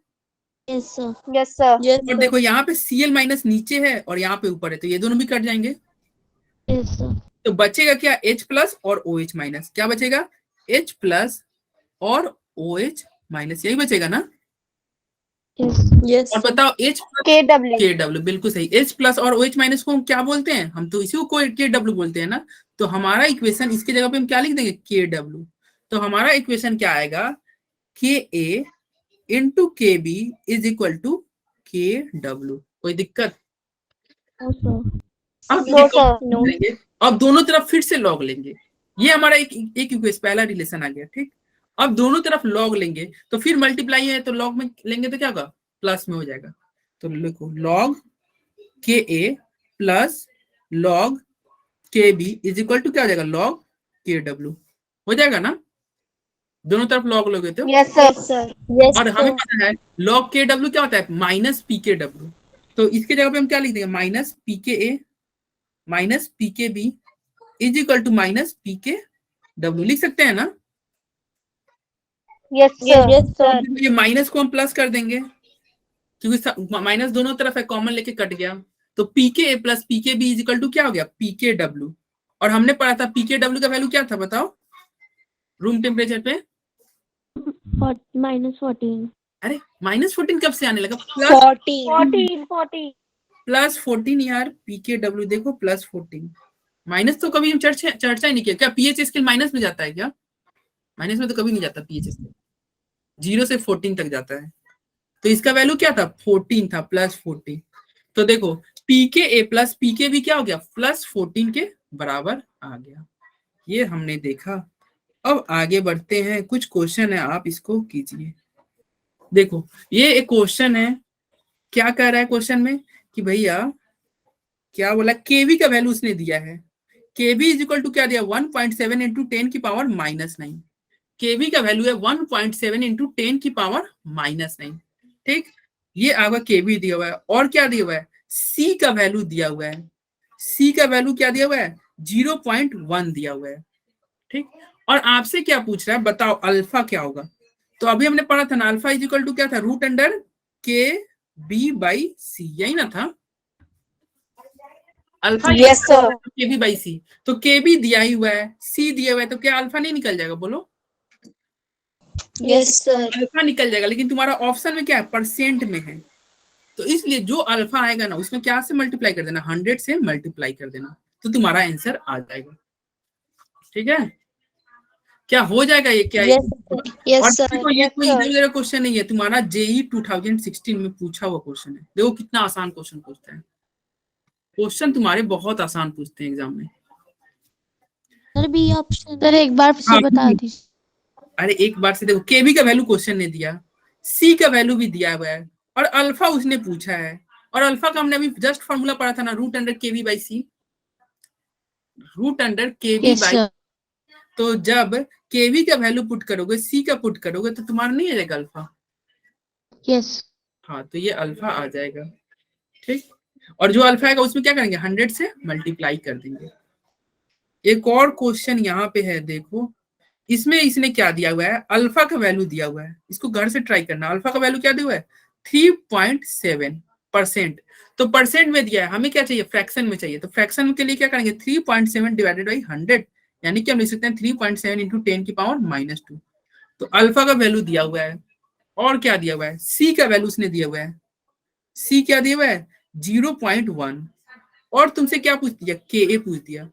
Yes sir. Yes sir. और देखो यहाँ पे Cl- नीचे है और यहाँ पे ऊपर है, तो ये दोनों भी कट जाएंगे। Yes sir. तो बचेगा क्या, H+ और OH-, क्या बचेगा, H+ और OH-, यही बचेगा ना। यस और बताओ H+ KW। KW, बिल्कुल सही। H+ और OH- को हम क्या बोलते हैं, हम तो इसी को KW बोलते हैं ना। तो हमारा इक्वेशन, इसके जगह पे हम क्या लिख देंगे, KW। तो हमारा इक्वेशन क्या आएगा, Ka into KB is equal to KW। कोई दिक्कत, अब नो सर। लेंगे, अब दोनों तरफ फिर से लॉग लेंगे। ये हमारा एक इक्वेशन, पहला रिलेशन आ गया, ठीक। अब दोनों तरफ लॉग लेंगे तो फिर मल्टीप्लाई है, तो लॉग में लेंगे तो क्या होगा, प्लस में हो जाएगा। तो लिखो log Ka plus log Kb is equal to क्या हो जाएगा, लॉग KW, हो जाएगा ना। दोनों तरफ लॉग लोगे तो। Yes sir. और हमें पता है लॉग KW क्या होता है, माइनस PKW। तो इसके जगह पे हम क्या लिख देंगे, minus PKa minus PKB is equal to minus PKW, लिख सकते हैं ना। Yes sir. ये माइनस को हम प्लस कर देंगे, क्योंकि माइनस दोनों तरफ है, कॉमन लेके कट गया। तो PKa plus PKB is equal to क्या हो गया, PKW। और हमने पढ़ा था PKW का वैल्यू क्या था, बताओ, रूम टेम्परेचर पे। -14। अरे -14 कब से आने लगा, 14। +14 यार, PKW देखो +14, माइनस तो कभी हम चर्चा ही नहीं किया। क्या पीएच स्केल माइनस में जाता है क्या, माइनस में तो कभी नहीं जाता पीएच स्केल, 0 से 14 तक जाता है। तो इसका वैल्यू क्या था, 14 था, +14। तो देखो PKa प्लस PKB क्या हो गया, +14 के बराबर आ गया, ये हमने देखा। अब आगे बढ़ते हैं, कुछ क्वेश्चन है, आप इसको कीजिए। देखो ये एक क्वेश्चन है, क्या कह रहा है क्वेश्चन में कि भैया क्या बोला, केवी का वैल्यू उसने दिया है, केवी इज इक्वल टू क्या दिया, 1.7 इंटू 10 की पावर -9। केवी का वैल्यू है 1.7 इंटू 10 की पावर -9, ठीक। ये आपका केवी दिया हुआ है, और क्या दिया हुआ है, सी का वैल्यू दिया हुआ है, सी का वैल्यू क्या दिया हुआ है, 0.1 दिया हुआ है, ठीक। और आपसे क्या पूछ रहा है, बताओ अल्फा क्या होगा। तो अभी हमने पढ़ा था ना, अल्फा इज इक्वल टू क्या था, √(Kb/c), यही ना था अल्फा। Yes sir. Kb/c, तो Kb दिया ही हुआ है, C दिया हुआ है, तो क्या अल्फा नहीं निकल जाएगा, बोलो। Yes sir. अल्फा निकल जाएगा, लेकिन तुम्हारा ऑप्शन में क्या है, परसेंट में है। तो इसलिए जो अल्फा आएगा ना, उसमें क्या से मल्टीप्लाई कर देना, 100 से मल्टीप्लाई कर देना, तो तुम्हारा आंसर आ जाएगा, ठीक है। क्या हो जाएगा ये? क्या यस और यस सर देखो ये yes, कोई sir. इधर उधर क्वेश्चन नहीं है, तुम्हारा जेई 2016 में पूछा हुआ क्वेश्चन है। देखो कितना आसान क्वेश्चन पूछते हैं, क्वेश्चन तुम्हारे बहुत आसान पूछते हैं एग्जाम में। सर बी ऑप्शन सर एक बार फिर से हाँ, बता दीजिए। अरे एक बार से देखो, केबी का वैल्यू क्वेश्चन ने दिया, सी का वैल्यू भी दिया हुआ है, और अल्फा उसने पूछा है, और अल्फा का हमने अभी जस्ट फॉर्मूला पढ़ा था ना, root under KB by C, root under KB yes by. Sir. तो जब केवी का वैल्यू पुट करोगे, सी का पुट करोगे, तो तुम्हारा नहीं आ जाएगा अल्फा। यस हाँ, तो ये अल्फा आ जाएगा, ठीक। और जो अल्फा आएगा उसमें क्या करेंगे, 100 से मल्टीप्लाई कर देंगे। एक और क्वेश्चन यहाँ पे है, देखो इसमें इसने क्या दिया हुआ है, अल्फा का वैल्यू दिया हुआ है, इसको घर से ट्राई करना। अल्फा का वैल्यू क्या दिया हुआ है, 3.7%। तो परसेंट में दिया है, हमें क्या चाहिए, फ्रैक्शन में चाहिए। तो फ्रैक्शन के लिए क्या करेंगे, 3.7 डिवाइडेड बाई 100, यानी कि हम लिख सकते हैं 3.7 इंटू 10 की पावर -2। तो अल्फा का वैल्यू दिया हुआ है, और क्या दिया हुआ है, सी का वैल्यू उसने दिया हुआ है। सी क्या दिया हुआ है, 0.1। और तुमसे क्या पूछ दिया, के ए पूछ दिया।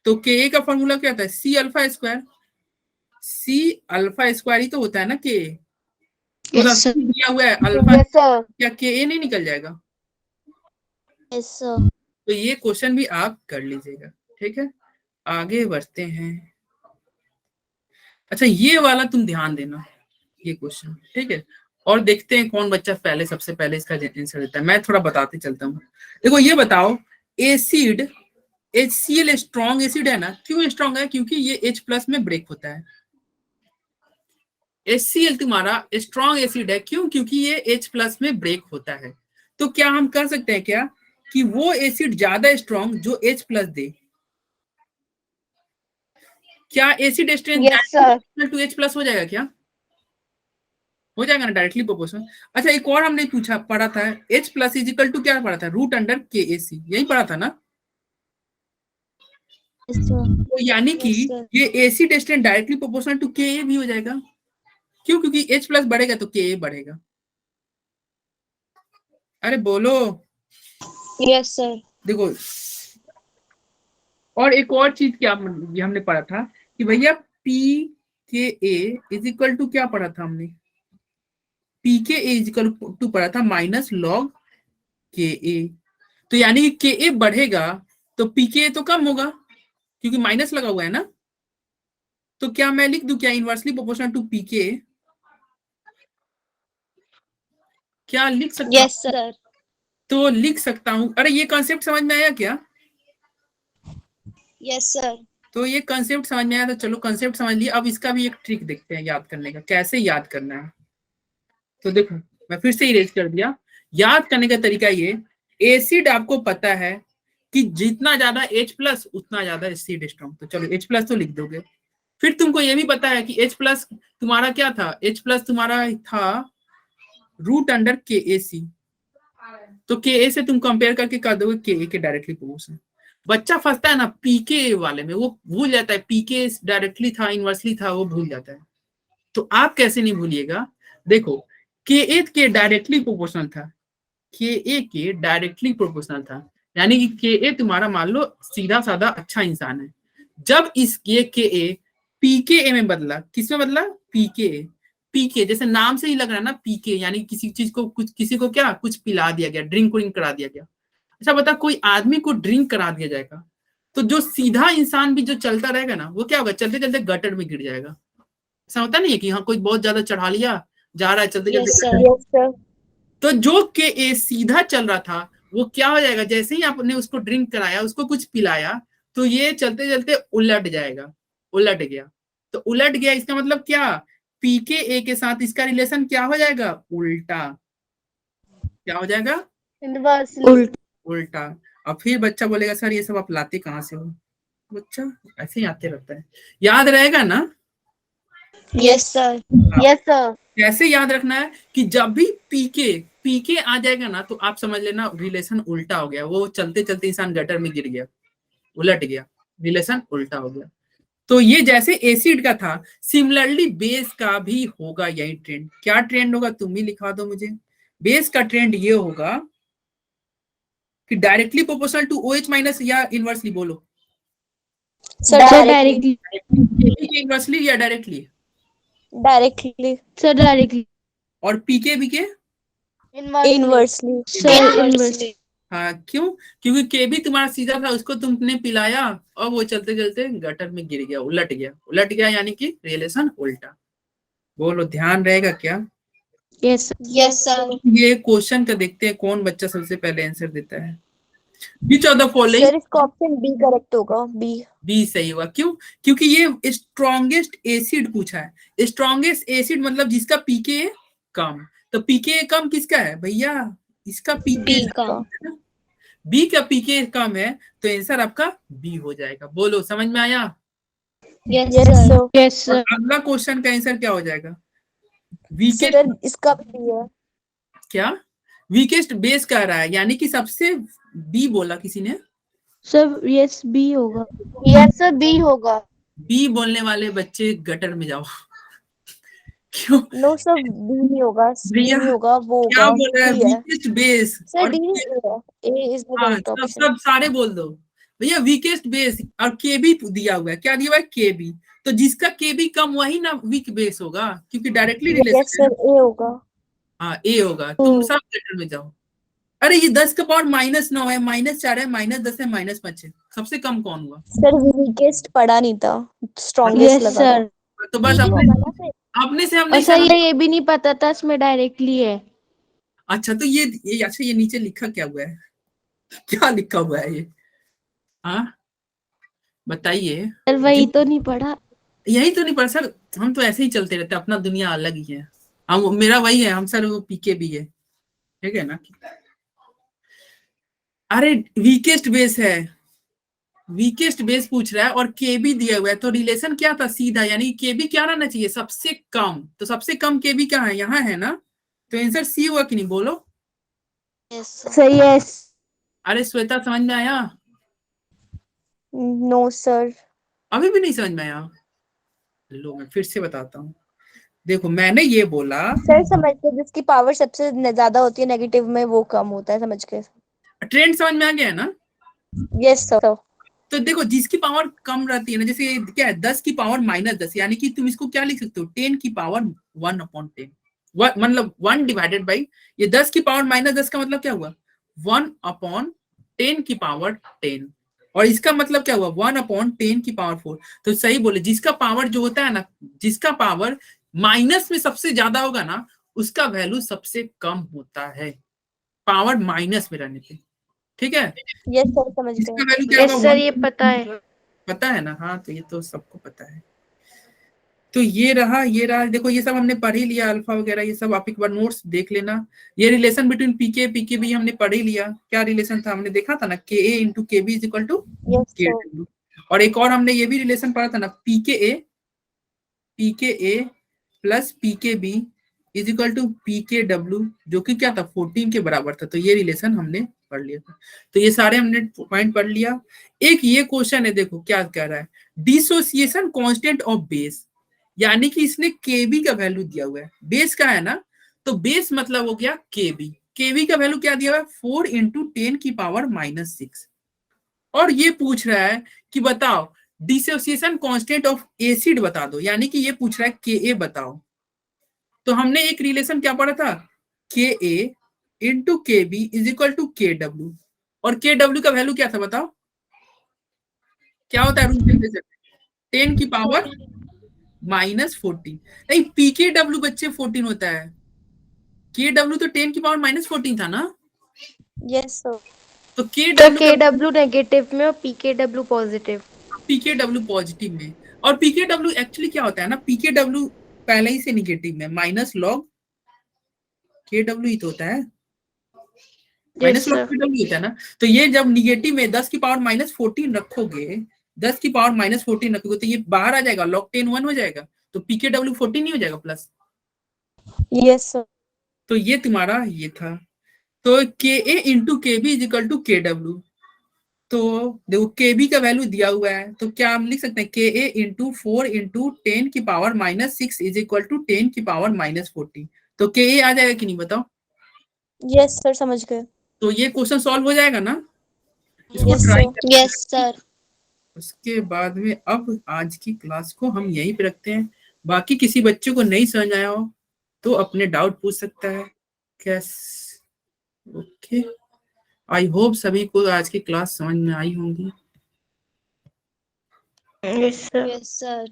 तो के ए का फॉर्मूला क्या होता है, C alpha square. C alpha square ही तो होता है ना के ए। तो यस सर। दिया हुआ है अल्फा, Yes, sir. क्या के ए नहीं निकल जाएगा। Yes sir. तो ये क्वेश्चन भी आप कर लीजिएगा, ठीक है। आगे बढ़ते हैं। अच्छा ये वाला तुम ध्यान देना, ये क्वेश्चन, ठीक है। और देखते हैं कौन बच्चा पहले, सबसे पहले इसका आंसर देता है। मैं थोड़ा बताते चलता हूँ। देखो ये बताओ, एसिड HCl स्ट्रॉन्ग एसिड है ना, क्यों स्ट्रॉन्ग है, क्योंकि ये H+ में ब्रेक होता है। HCl तुम्हारा स्ट्रॉन्ग एसिड है, क्यों, क्योंकि ये H+ में ब्रेक होता है। तो क्या हम कर सकते हैं क्या, कि वो एसिड ज्यादा स्ट्रॉन्ग जो H+ दे। क्या acid strength Yes, sir. To H+ हो जाएगा, क्या हो जाएगा ना, डायरेक्टली प्रोपोर्शनल। अच्छा एक और हमने पूछा, पढ़ा था, H+ इजिकल टू क्या पढ़ा था, रूट अंडर KAC, यही पढ़ा था ना। Yes sir. तो यानी कि Yes, sir. ये acid strength directly proportional to KA भी हो जाएगा। क्यों, क्योंकि H+ बढ़ेगा तो KA बढ़ेगा। अरे बोलो, Yes, sir. देखो। और एक और चीज क्या ये हमने पढ़ा था, कि भैया PKA इजिकल टू क्या पढ़ा था हमने, PKA इजिकल टू पढ़ा था -log KA। तो यानी कि KA बढ़ेगा तो PKA तो कम होगा, क्योंकि माइनस लगा हुआ है ना। तो क्या मैं लिख दूं क्या, इनवर्सली प्रोपोर्शनल टू PKA, क्या लिख सकता हूं? Yes, sir. तो लिख सकता हूं। अरे ये कॉन्सेप्ट समझ में आया क्या, Yes, sir. तो ये कॉन्सेप्ट समझ में आया, तो चलो कॉन्सेप्ट समझ लिया। अब इसका भी एक ट्रिक देखते हैं याद करने का, कैसे याद करना है। तो देखो मैं फिर से इरेज कर दिया। याद करने का तरीका ये, एसिड आपको पता है कि जितना ज्यादा H+ उतना ज्यादा एसिड स्ट्रॉन्ग। तो चलो H+ तो लिख दोगे। फिर तुमको ये भी पता है कि H+ तुम्हारा क्या था, H+ तुम्हारा था रूट अंडर KAC। तो KA से तुम कंपेयर करके कर दोगे KA के डायरेक्टली प्रोपोर्शनल। बच्चा फंसता है ना PK वाले में, वो भूल जाता है PK डायरेक्टली था इनवर्सली था, वो भूल जाता है। तो आप कैसे नहीं भूलिएगा, देखो KA के डायरेक्टली प्रोपोर्शनल था, KA के डायरेक्टली प्रोपोर्शनल था, यानी कि KA तुम्हारा मान लो सीधा साधा अच्छा इंसान है। जब इस KA PKA में बदला, किस में बदला, PK जैसे नाम से ही लग रहा है ना, PK यानी किसी चीज को कुछ, किसी को क्या कुछ पिला दिया गया, ड्रिंक करा दिया गया। अच्छा बता, कोई आदमी को ड्रिंक करा दिया जाएगा तो जो सीधा इंसान भी जो चलता रहेगा ना, वो क्या होगा, चलते चलते गटर में गिर जाएगा। ऐसा होता नहीं है कि हाँ कोई बहुत ज्यादा चढ़ा लिया, जा रहा है चलते Yes, चलते। sir. Yes, sir. तो जो के सीधा चल रहा था वो क्या हो जाएगा, जैसे ही आपने उसको ड्रिंक कराया, उसको कुछ पिलाया, तो ये चलते चलते उलट जाएगा, उलट गया। तो उलट गया इसका मतलब क्या, PKA के साथ इसका रिलेशन क्या हो जाएगा, उल्टा। क्या हो जाएगा, Inversely. उल्टा। अब फिर बच्चा बोलेगा सर ये सब आप लाते कहाँ से हो, बच्चा ऐसे ही आते रहता है, याद रहेगा ना। Yes, sir. Yes, sir. कैसे याद रखना है, कि जब भी पीके आ जाएगा ना, तो आप समझ लेना रिलेशन उल्टा हो गया, वो चलते चलते इंसान गटर में गिर गया, उलट गया, रिलेशन उल्टा हो गया। तो ये जैसे एसिड का था, सिमिलरली बेस का भी होगा यही ट्रेंड। क्या ट्रेंड होगा, तुम ही लिखा दो मुझे। बेस का ट्रेंड ये होगा कि डायरेक्टली प्रोपोर्शनल टू OH- या इनवर्सली, बोलो sir sir directly directly inversely या डायरेक्टली? डायरेक्टली सर डायरेक्टली और पीके बीके? इनवर्सली सर इनवर्सली हाँ, क्यों? क्योंकि के भी तुम्हारा सीधा था, उसको तुमने पिलाया और वो चलते चलते गटर में गिर गया, उलट गया, यानी कि रिलेशन उल्टा। बोलो, ध्यान रहेगा क्या? यस यस सर ये क्वेश्चन का देखते हैं कौन बच्चा सबसे पहले आंसर देता है। Which of the following? Sir इसका ऑप्शन बी करेक्ट होगा। बी सही हुआ। क्यों? क्योंकि ये स्ट्रॉन्गेस्ट एसिड पूछा है। स्ट्रॉन्गेस्ट एसिड मतलब जिसका पीके कम। तो पीके कम किसका है भैया? इसका पीके बी का बी का पीके कम है, तो आंसर आपका बी हो जाएगा। बोलो, समझ में आया? यस सर यस और सर अगला क्वेश्चन का आंसर क्या हो जाएगा? वीकेस्ट सर इसका भी है। क्या? वीकेस्ट बेस कह रहा है, यानी कि सबसे बी बोला किसी ने। सर यस बी होगा। यस सर बी होगा। बी बोलने वाले बच्चे गटर में जाओ। क्यों नो सर बी नहीं होगा, बी भैया? नहीं होगा, वो क्या होगा बोल रहा है? सी है। वीकेस्ट बेस सर और डी है, ए इज द हाँ, करेक्ट सब ऑप्शन। सब सारे बोल दो भैया। वीकेस्ट बेस और केबी दिया हुआ है। क्या दिया हुआ है? केबी। तो जिसका केबी कम वही ना वीक बेस होगा, क्योंकि डायरेक्टली यस रिलेशन है। सर ए होगा। हाँ, ए होगा। तुम सब गटर में जाओ। अरे ये 10 का पावर -9 है, -4 है, -10 है, -5 है, सबसे कम कौन हुआ? सर वीकेस्ट पढ़ा नहीं था, स्ट्रॉन्गेस्ट यस लगा था। सर तो बस बी अपने होगा ना सर। अपने से हम और नहीं सर समझ। ये भी नहीं पता था इसमें डायरेक्टली है। अच्छा, तो ये अच्छा, ये नीचे लिखा क्या हुआ है? क्या लिखा हुआ है ये? हाँ, बताइए। सर वही तो नहीं पढ़ा। यही तो नहीं पढ़ा सर। हम तो ऐसे ही चलते रहते, अपना दुनिया अलग ही है। हम, मेरा वही है, हम सर वो पीके भी है, ठीक है ना? अरे वीकेस्ट बेस है, वीकेस्ट बेस पूछ रहा है और केबी दिया हुआ है, तो रिलेशन क्या था? सीधा, यानी केबी क्या रहना चाहिए? सबसे कम। तो सबसे कम केबी कहाँ है? यहाँ है ना? तो आंसर सी हुआ कि नहीं? बोलो। सर यस अरे श्वेता, समझ में आया? No sir. अभी भी नहीं समझ में आया? लो, मैं फिर से बताता हूँ। देखो, मैंने ये बोला। सर समझ के, जिसकी पावर सबसे ज्यादा होती है नेगेटिव में वो कम होता है, समझ के। ट्रेंड समझ में आ गया है ना? Yes sir. तो देखो, जिसकी पावर कम रहती है ना, जैसे क्या है, 10 की पावर -10, यानी कि तुम इसको क्या लिख सकते हो? 10 की पावर 1/10, मतलब 1 डिवाइडेड बाई, ये 10 की पावर -10 का मतलब क्या हुआ? 1/10 की पावर 10। और इसका मतलब क्या हुआ? 1/10 की पावर 4। तो सही बोले, जिसका पावर जो होता है ना, जिसका पावर माइनस में सबसे ज्यादा होगा ना, उसका वैल्यू सबसे कम होता है, पावर माइनस में रहने पे। ठीक है? यस सर समझ इसका गए। वैल्यू क्या यस होगा? सर ये पता है। पता है ना? हाँ, तो ये तो सबको पता है। तो ये रहा। देखो, ये सब हमने पढ़ ही लिया, अल्फा वगैरह ये सब। आप एक बार नोट्स देख लेना। ये रिलेशन बिटवीन पीके भी हमने पढ़ ही लिया। क्या रिलेशन था? हमने देखा था ना, K A into K B is equal to yes के सर। डब्ल्यू। और एक और हमने ये भी रिलेशन पढ़ा था ना, pK a plus pK b is equal to pK डब्ल्यू, जो कि क्या था? 14 के बराबर था। तो ये रिलेशन हमने पढ़ लिया था। तो ये सारे हमने पॉइंट पढ़ लिया। एक ये क्वेश्चन है, देखो क्या कह रहा है। डिसोसिएशन कांस्टेंट ऑफ बेस, यानी कि इसने केबी का वैल्यू दिया हुआ है, बेस का है ना, तो बेस मतलब हो गया केबी। केबी का वैल्यू क्या दिया हुआ है? 4 इंटू 10 की पावर -6। और ये पूछ रहा है कि बताओ डिसोसिएशन कांस्टेंट ऑफ एसिड बता दो, यानी कि ये पूछ रहा है के ए बताओ। तो हमने एक रिलेशन क्या पढ़ा था? के A into K B is equal to के डब्ल्यू। और के डब्ल्यू का वैल्यू क्या था? बताओ क्या होता है? रूल टेम्परेचर 10 की पावर -14। नहीं, पीके डब्ल्यू बच्चे 14 होता है। के डब्ल्यू तो 10 की पावर -14 था ना? Yes sir. तो के तो डब्ल्यू के डब्ल्यू नेगेटिव में और पीके डब्ल्यू पॉजिटिव। पीके डब्ल्यू पॉजिटिव में। और पीके डब्ल्यू एक्चुअली क्या होता है ना, पीके डब्ल्यू पहले ही से निगेटिव में, माइनस लॉग के डब्ल्यू ही तो होता है, माइनस लॉग के डब्ल्यू होता है ना। तो ये जब निगेटिव में 10 की पावर -14 रखोगे, 10 की पावर -14 रखोगे, तो ये बाहर आ जाएगा, लॉग 10 1 हो जाएगा। तो पीके डब्ल्यू 14 नहीं हो जाएगा प्लस। Yes sir. तो ये तुम्हारा ये था। तो के A into K B is equal to के डब्ल्यू। तो देखो, के बी का वैल्यू दिया हुआ है, तो क्या हम लिख सकते हैं? के ए इंटू 4 इंटू 10 की पावर -6 इज इक्वल टू 10 की पावर -14। तो के ए आ जाएगा कि नहीं? बताओ। यस सर समझ गए। तो ये क्वेश्चन सॉल्व हो जाएगा ना? इसको yes try sir. Yes sir. उसके बाद में अब आज की क्लास को हम यहीं पे रखते हैं। बाकी किसी बच्चे को नहीं समझ आया हो तो अपने डाउट पूछ सकता है। कैस ओके, आई होप सभी को आज की क्लास समझ में आई होंगी। Yes sir. Yes sir.